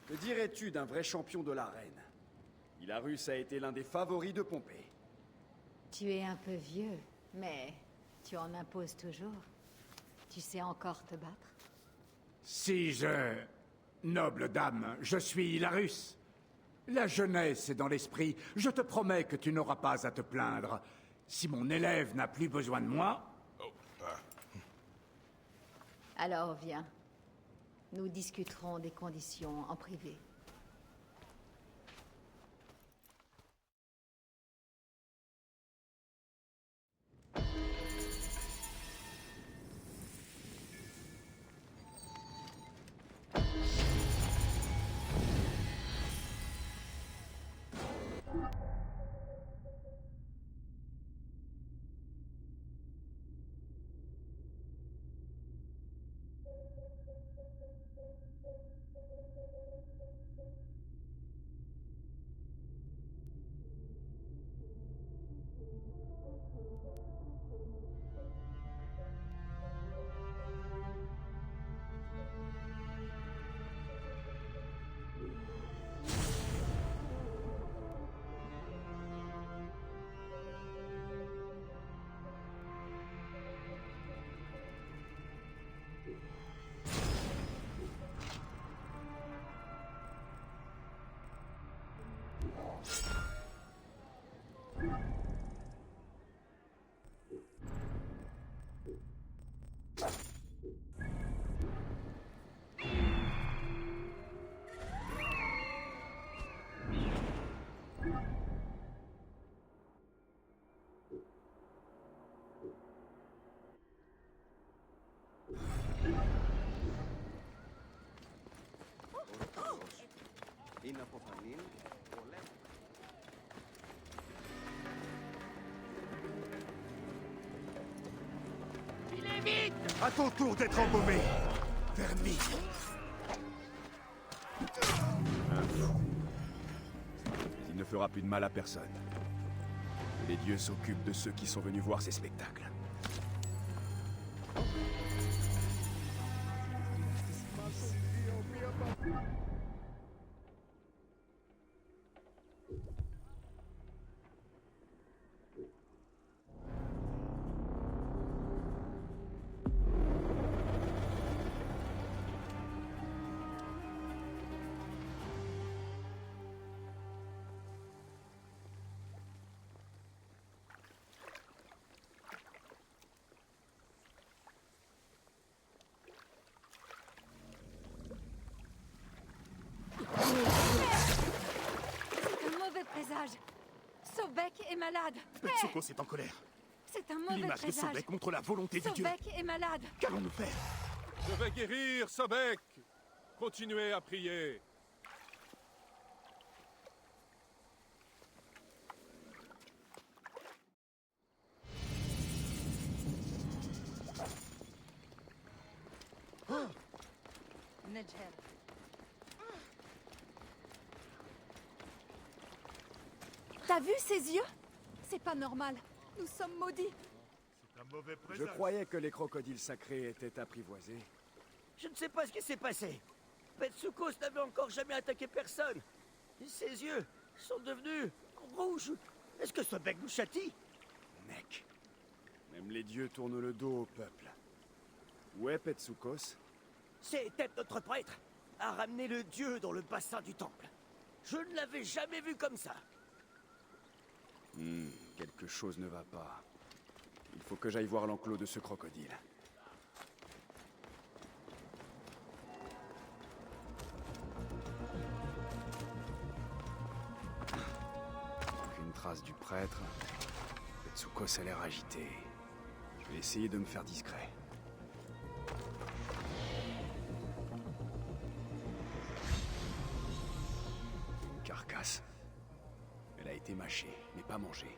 Que dirais-tu d'un vrai champion de l'arène? Hilarus a été l'un des favoris de Pompée. Tu es un peu vieux, mais tu en imposes toujours. Tu sais encore te battre? Si je... Noble dame, je suis Hilarus. La jeunesse est dans l'esprit. Je te promets que tu n'auras pas à te plaindre. Si mon élève n'a plus besoin de moi... Alors viens. Nous discuterons des conditions en privé. Είναι αποφανήν πολέμου. Filez vite! À ton tour d'être embaumé, vermine. Il ne fera plus de mal à personne. Les dieux s'occupent de ceux qui sont venus voir ces spectacles. Présage. Sobek est malade. Betsukos est en colère. C'est un mauvais L'image de présage. Sobek contre la volonté du dieu. Sobek est malade. Qu'allons-nous faire? Je vais guérir, Sobek. Continuez à prier. Nedger. T'as vu ses yeux? C'est pas normal. Nous sommes maudits. C'est un mauvais Je présage. croyais que les crocodiles sacrés étaient apprivoisés. Je ne sais pas ce qui s'est passé. Betsukos n'avait encore jamais attaqué personne. Ses yeux sont devenus rouges. Est-ce que ce bec nous châtie? Mec, même les dieux tournent le dos au peuple. Où est Betsukos? C'était notre prêtre à ramener le dieu dans le bassin du temple. Je ne l'avais jamais vu comme ça. Quelque chose ne va pas. Il faut que j'aille voir l'enclos de ce crocodile. Aucune trace du prêtre. Betsukos a l'air agité. Je vais essayer de me faire discret. Une carcasse. Elle a été mâchée, mais pas mangée.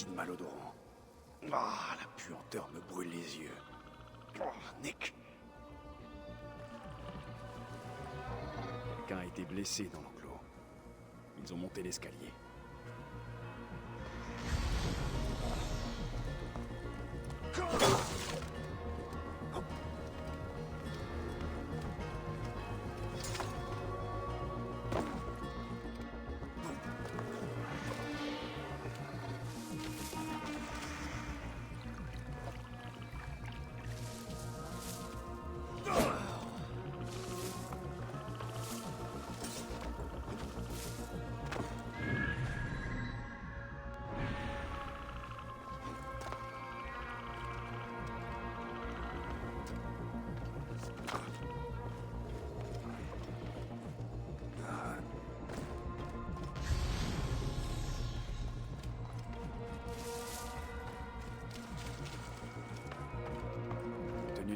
liquide malodorant. Ah, la puanteur me brûle les yeux. Oh, Nick. Quelqu'un a été blessé dans l'enclos. Ils ont monté l'escalier.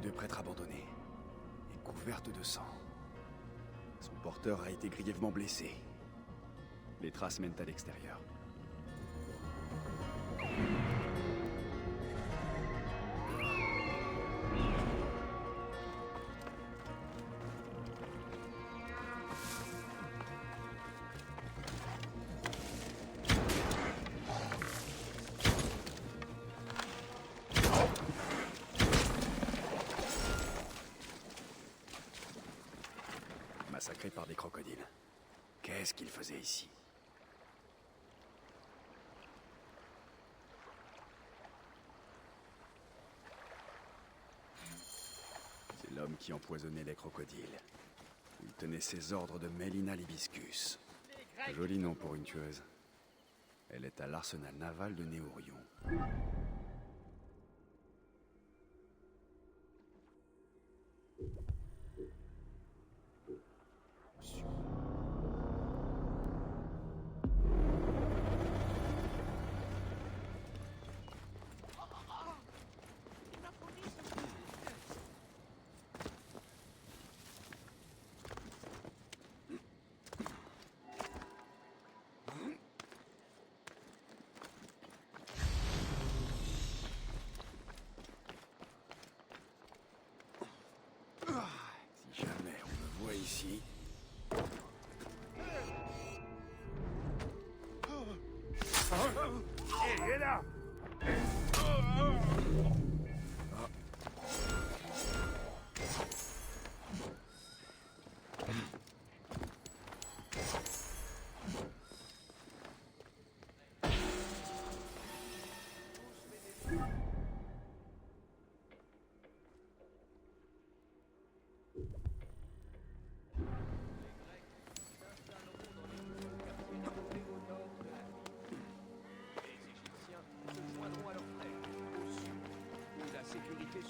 De prêtre abandonné et couverte de sang. Son porteur a été grièvement blessé. Les traces mènent à l'extérieur. Massacré par des crocodiles. Qu'est-ce qu'il faisait ici? C'est l'homme qui empoisonnait les crocodiles. Il tenait ses ordres de Mélina Libiscus. Joli nom pour une tueuse. Elle est à l'arsenal naval de Néorion. Si jamais on me voit ici... Hé, viens là!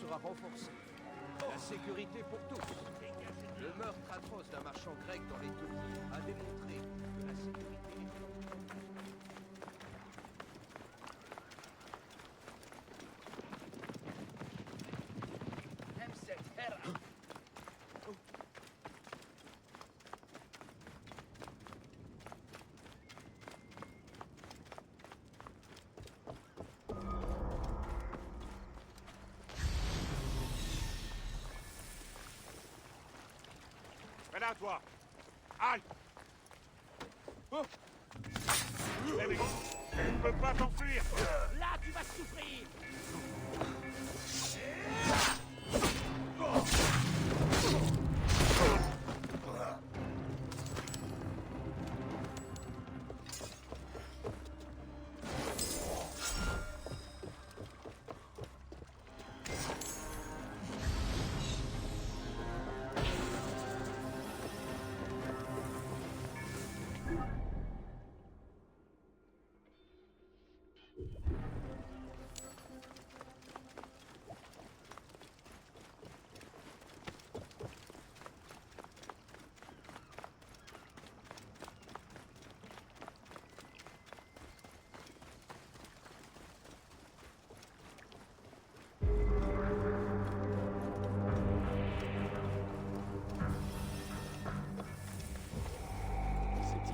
Sera renforcée. La sécurité pour tous. Le meurtre atroce d'un marchand grec dans les Tokyo a démontré que la sécurité Là, toi! Aïe! Oh! Eh mais, tu ne peux pas t'enfuir! Là, tu vas souffrir!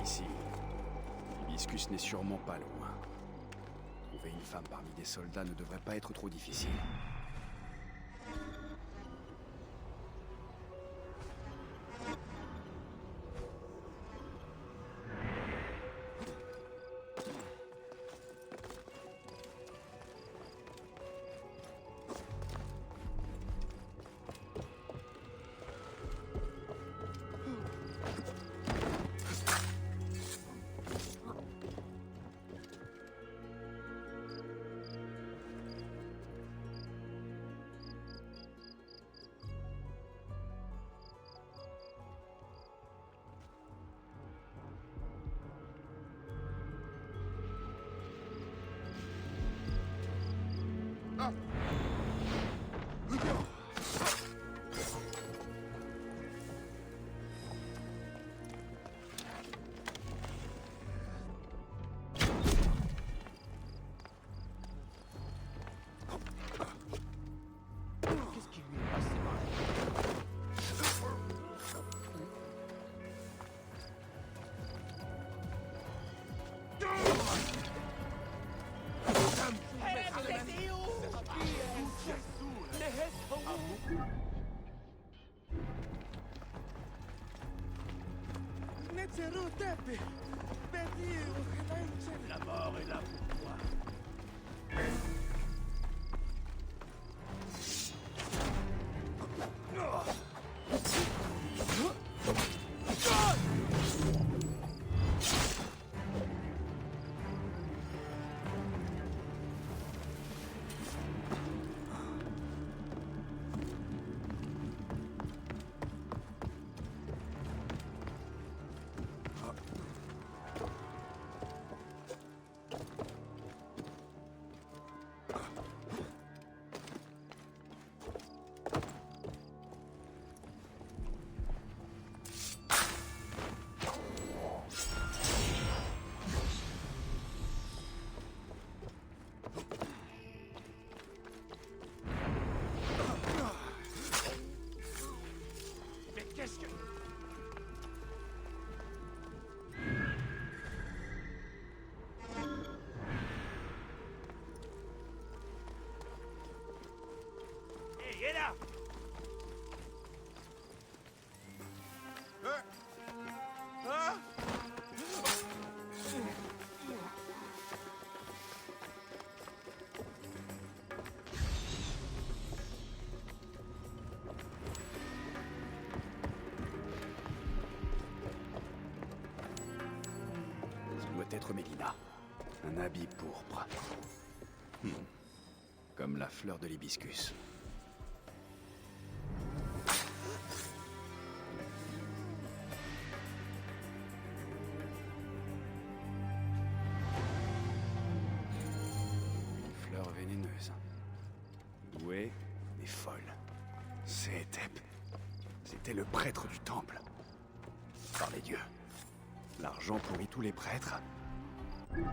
Ici. Hibiscus n'est sûrement pas loin. Trouver une femme parmi des soldats ne devrait pas être trop difficile. La mort est là pour toi. Et là! Ça doit être Mélina. Un habit pourpre. Comme la fleur de l'hibiscus. Une fleur vénéneuse. Douée, mais folle. C'est Tep. C'était le prêtre du temple. Par les dieux. L'argent pourrit tous les prêtres. Le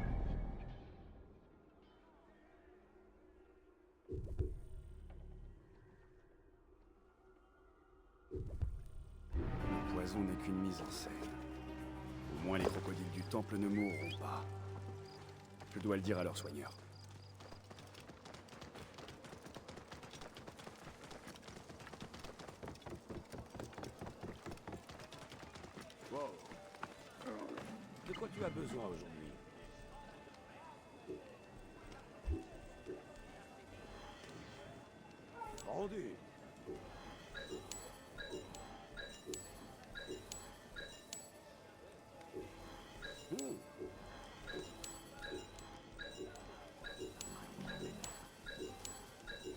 poison n'est qu'une mise en scène. Au moins les crocodiles du temple ne mourront pas. Je dois le dire à leur soigneur. Wow. De quoi tu as besoin aujourd'hui? Rendu.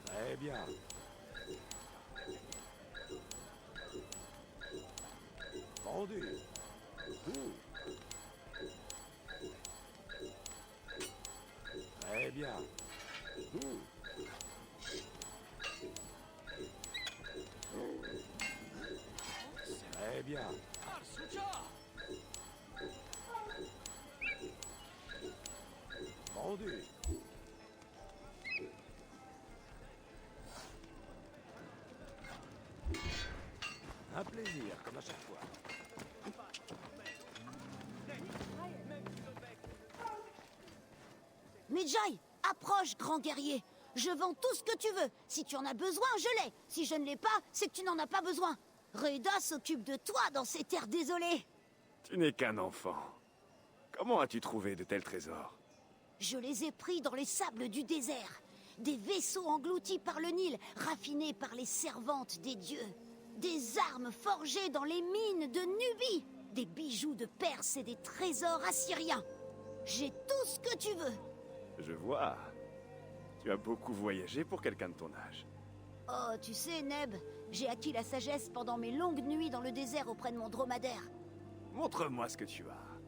Très bien. Rendu. Très bien. Très bien. Rendu. Un plaisir, comme à chaque fois. Medjay, Approche, grand guerrier. Je vends tout ce que tu veux. Si tu en as besoin, je l'ai. Si je ne l'ai pas, c'est que tu n'en as pas besoin. Reda s'occupe de toi dans ces terres désolées. Tu n'es qu'un enfant. Comment as-tu trouvé de tels trésors? Je les ai pris dans les sables du désert. Des vaisseaux engloutis par le Nil, raffinés par les servantes des dieux. Des armes forgées dans les mines de Nubie. Des bijoux de Perse et des trésors assyriens. J'ai tout ce que tu veux. Je vois. Tu as beaucoup voyagé pour quelqu'un de ton âge. Oh, tu sais, Neb, j'ai acquis la sagesse pendant mes longues nuits dans le désert auprès de mon dromadaire. Montre-moi ce que tu as.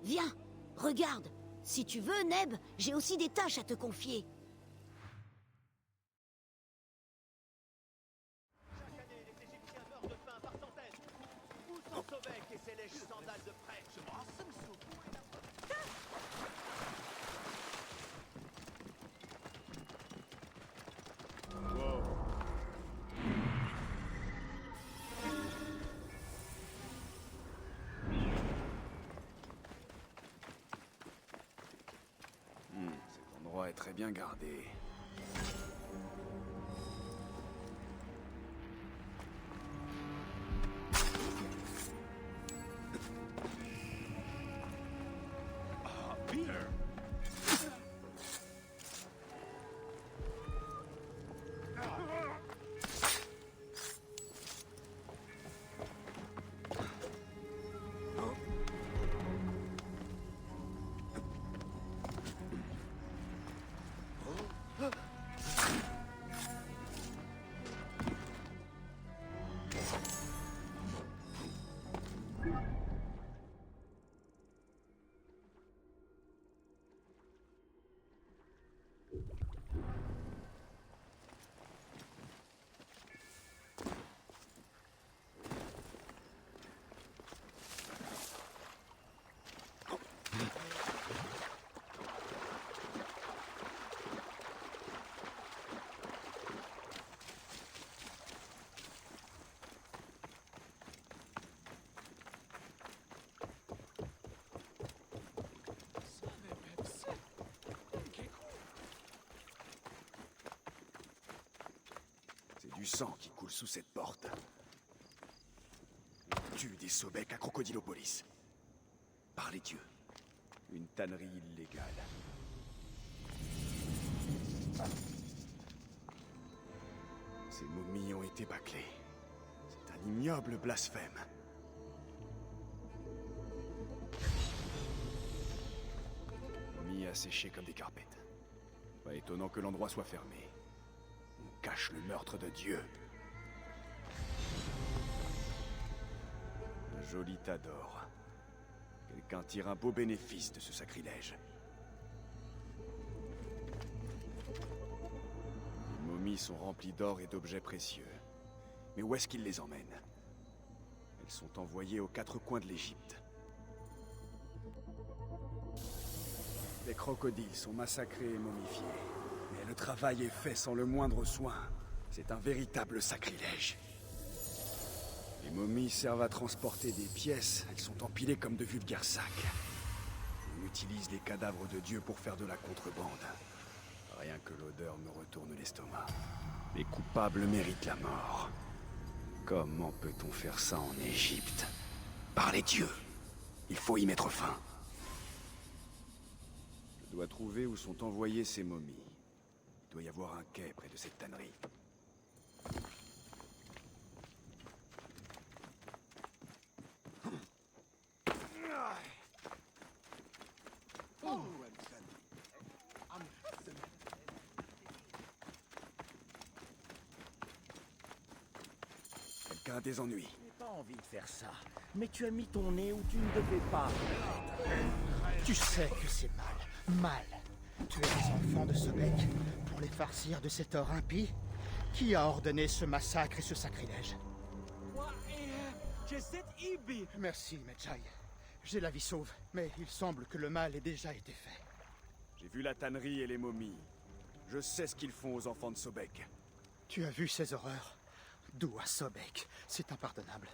Viens, regarde. Si tu veux, Neb, j'ai aussi des tâches à te confier. Chaque année, les Égyptiens meurent de faim par centaines. Où sont Sobek et ses lèches sandales de prêtre? Cet endroit est très bien gardé. Du sang qui coule sous cette porte. On tue des Sobek à Crocodilopolis. Par les dieux. Une tannerie illégale. Ces momies ont été bâclées. C'est un ignoble blasphème. Momies asséchées comme des carpettes. Pas étonnant que l'endroit soit fermé. On cache le meurtre de Dieu. Un joli tas d'or. Quelqu'un tire un beau bénéfice de ce sacrilège. Les momies sont remplies d'or et d'objets précieux. Mais où est-ce qu'ils les emmènent? Elles sont envoyées aux quatre coins de l'Égypte. Les crocodiles sont massacrés et momifiés. Mais le travail est fait sans le moindre soin. C'est un véritable sacrilège. Les momies servent à transporter des pièces. Elles sont empilées comme de vulgaires sacs. On utilise les cadavres de Dieu pour faire de la contrebande. Rien que l'odeur me retourne l'estomac. Les coupables méritent la mort. Comment peut-on faire ça en Égypte? Par les dieux! Il faut y mettre fin. Je dois trouver où sont envoyées ces momies. Il doit y avoir un quai près de cette tannerie. Quelqu'un a des ennuis. Je n'ai pas envie de faire ça, mais tu as mis ton nez où tu ne devais pas. Tu sais que c'est mal, mal. Tuer les enfants de Sobek pour les farcir de cet or impie? Qui a ordonné ce massacre et ce sacrilège? Merci, Medjay. J'ai la vie sauve, mais il semble que le mal ait déjà été fait. J'ai vu la tannerie et les momies. Je sais ce qu'ils font aux enfants de Sobek. Tu as vu ces horreurs? D'où à Sobek? C'est impardonnable.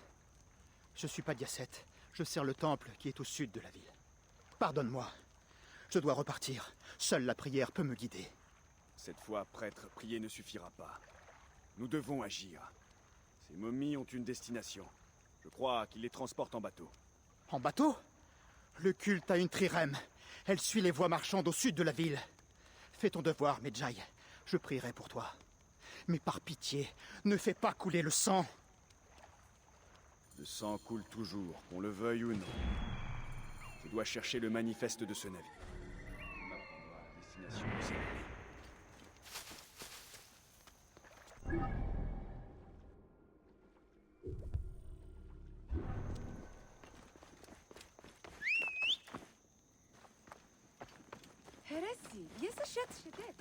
Je suis pas Diacet. Je sers le temple qui est au sud de la ville. Pardonne-moi. Je dois repartir. Seule la prière peut me guider. Cette fois, prêtre, prier ne suffira pas. Nous devons agir. Ces momies ont une destination. Je crois qu'ils les transportent en bateau. En bateau? Le culte a une trirème. Elle suit les voies marchandes au sud de la ville. Fais ton devoir, Medjay. Je prierai pour toi. Mais par pitié, ne fais pas couler le sang. Le sang coule toujours, qu'on le veuille ou non. Je dois chercher le manifeste de ce navire. On m'apprendra la destination de ces navires. هرسي يسشت شتات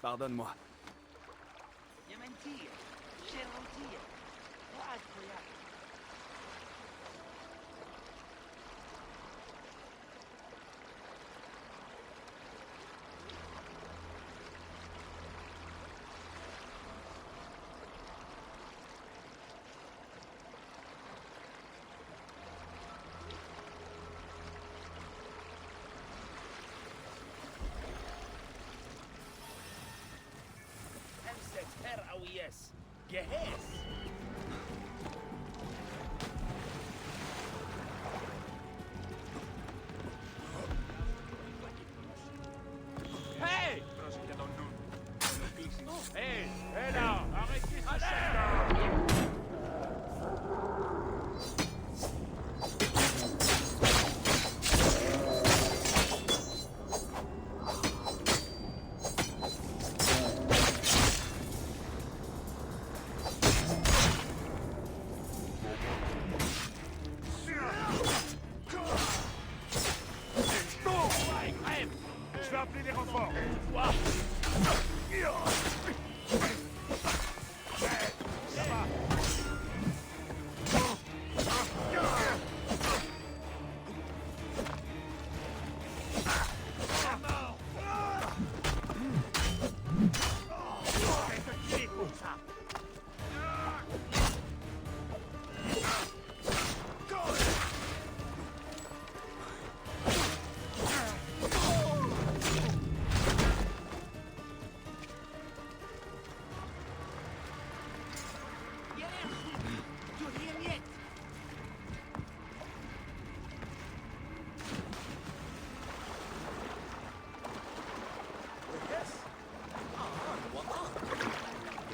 Pardonne-moi. yes. جهاز. Hey! Hey! Hé là! Arrêtez ce chien-là!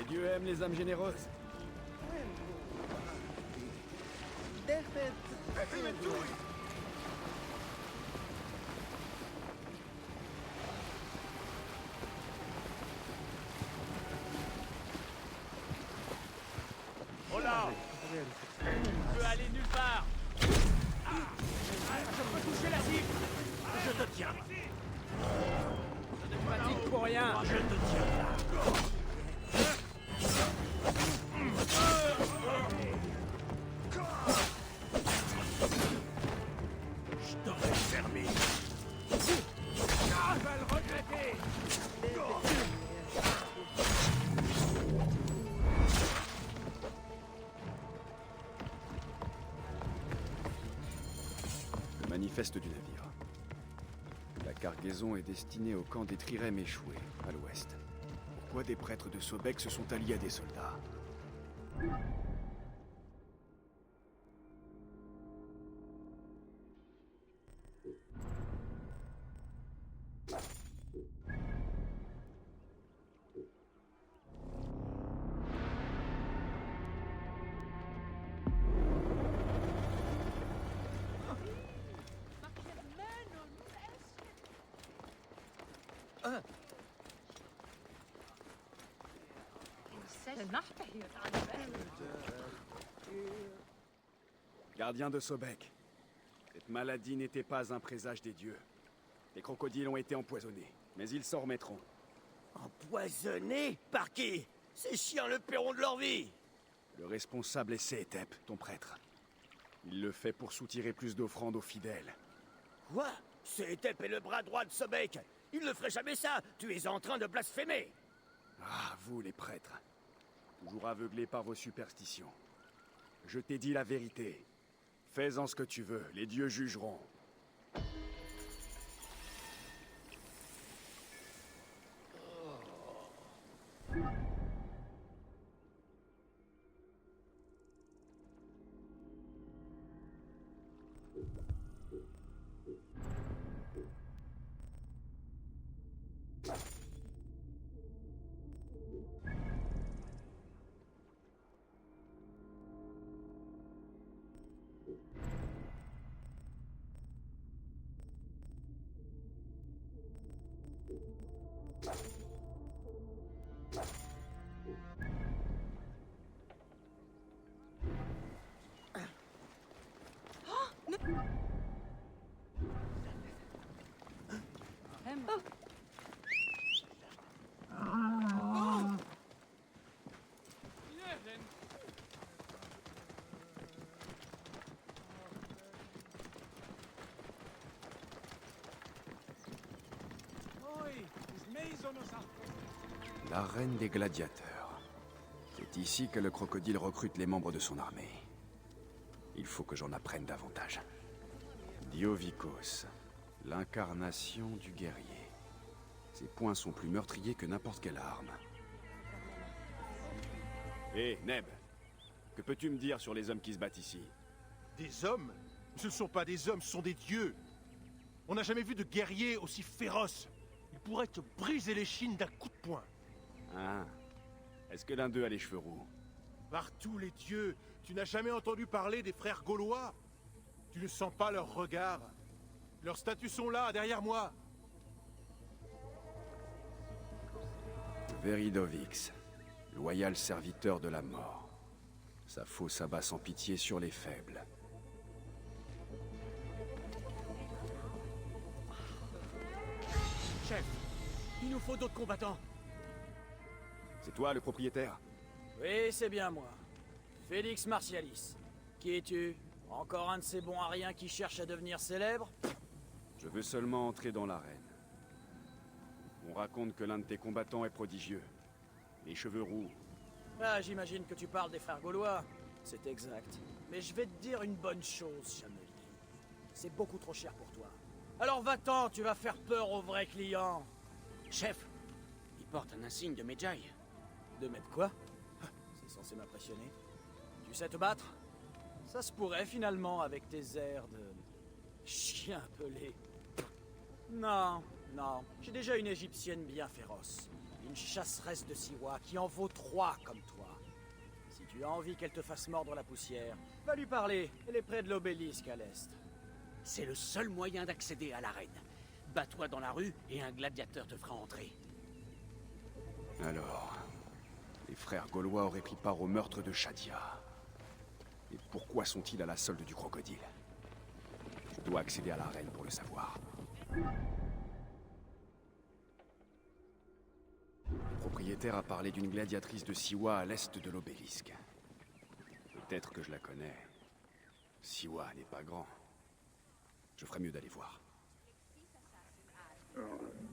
Dieu aime les âmes généreuses. Oh là! Je peux aller nulle part! Je peux toucher la cible! Je te tiens! Je ne pratique pour rien! Je te tiens là! Je t'aurais fermé! Je vais le regretter! Le manifeste du navire. La cargaison est destinée au camp des Trirèmes échoués, à l'ouest. Pourquoi des prêtres de Sobek se sont alliés à des soldats? Gardien de Sobek, cette maladie n'était pas un présage des dieux. Les crocodiles ont été empoisonnés, mais ils s'en remettront. Empoisonnés? Par qui? Ces chiens le paieront de leur vie! Le responsable est Seetep, ton prêtre. Il le fait pour soutirer plus d'offrandes aux fidèles. Quoi? Seetep est le bras droit de Sobek! Il ne ferait jamais ça! Tu es en train de blasphémer! Ah, vous les prêtres. Toujours aveuglés par vos superstitions. Je t'ai dit la vérité. Fais-en ce que tu veux, les dieux jugeront. L'arène des gladiateurs. C'est ici que le crocodile recrute les membres de son armée. Il faut que j'en apprenne davantage. Diovikos, l'incarnation du guerrier. Ses poings sont plus meurtriers que n'importe quelle arme. Hé, Neb, que peux-tu me dire sur les hommes qui se battent ici? Des hommes? Ce ne sont pas des hommes, ce sont des dieux. On n'a jamais vu de guerrier aussi féroce. Il pourrait te briser les chines d'un coup de poing. Ah, est-ce que l'un d'eux a les cheveux roux? Par tous les dieux, tu n'as jamais entendu parler des frères gaulois? Tu ne sens pas leur regard? Leurs statues sont là, derrière moi. Veridovix, loyal serviteur de la mort. Sa faux s'abat sans pitié sur les faibles. Chef, il nous faut d'autres combattants. C'est toi le propriétaire? Oui, c'est bien moi. Félix Martialis. Qui es-tu? Encore un de ces bons à rien qui cherche à devenir célèbre? Je veux seulement entrer dans l'arène. On raconte que l'un de tes combattants est prodigieux. Les cheveux roux. Ah, j'imagine que tu parles des frères gaulois. C'est exact. Mais je vais te dire une bonne chose, Chamelier. C'est beaucoup trop cher pour toi. Alors va-t'en, tu vas faire peur aux vrais clients. Chef, il porte un insigne de Medjay. De mettre quoi? C'est censé m'impressionner. Tu sais te battre? Ça se pourrait finalement avec tes airs de... chien pelé. Non, non. J'ai déjà une égyptienne bien féroce. Une chasseresse de Siwa qui en vaut 3 comme toi. Si tu as envie qu'elle te fasse mordre la poussière, va lui parler. Elle est près de l'obélisque à l'est. C'est le seul moyen d'accéder à l'arène. Bats-toi dans la rue et un gladiateur te fera entrer. Alors, les frères gaulois auraient pris part au meurtre de Shadia. Et pourquoi sont-ils à la solde du crocodile? Je dois accéder à l'arène pour le savoir. Le propriétaire a parlé d'une gladiatrice de Siwa à l'est de l'obélisque. Peut-être que je la connais. Siwa n'est pas grand. Je ferais mieux d'aller voir.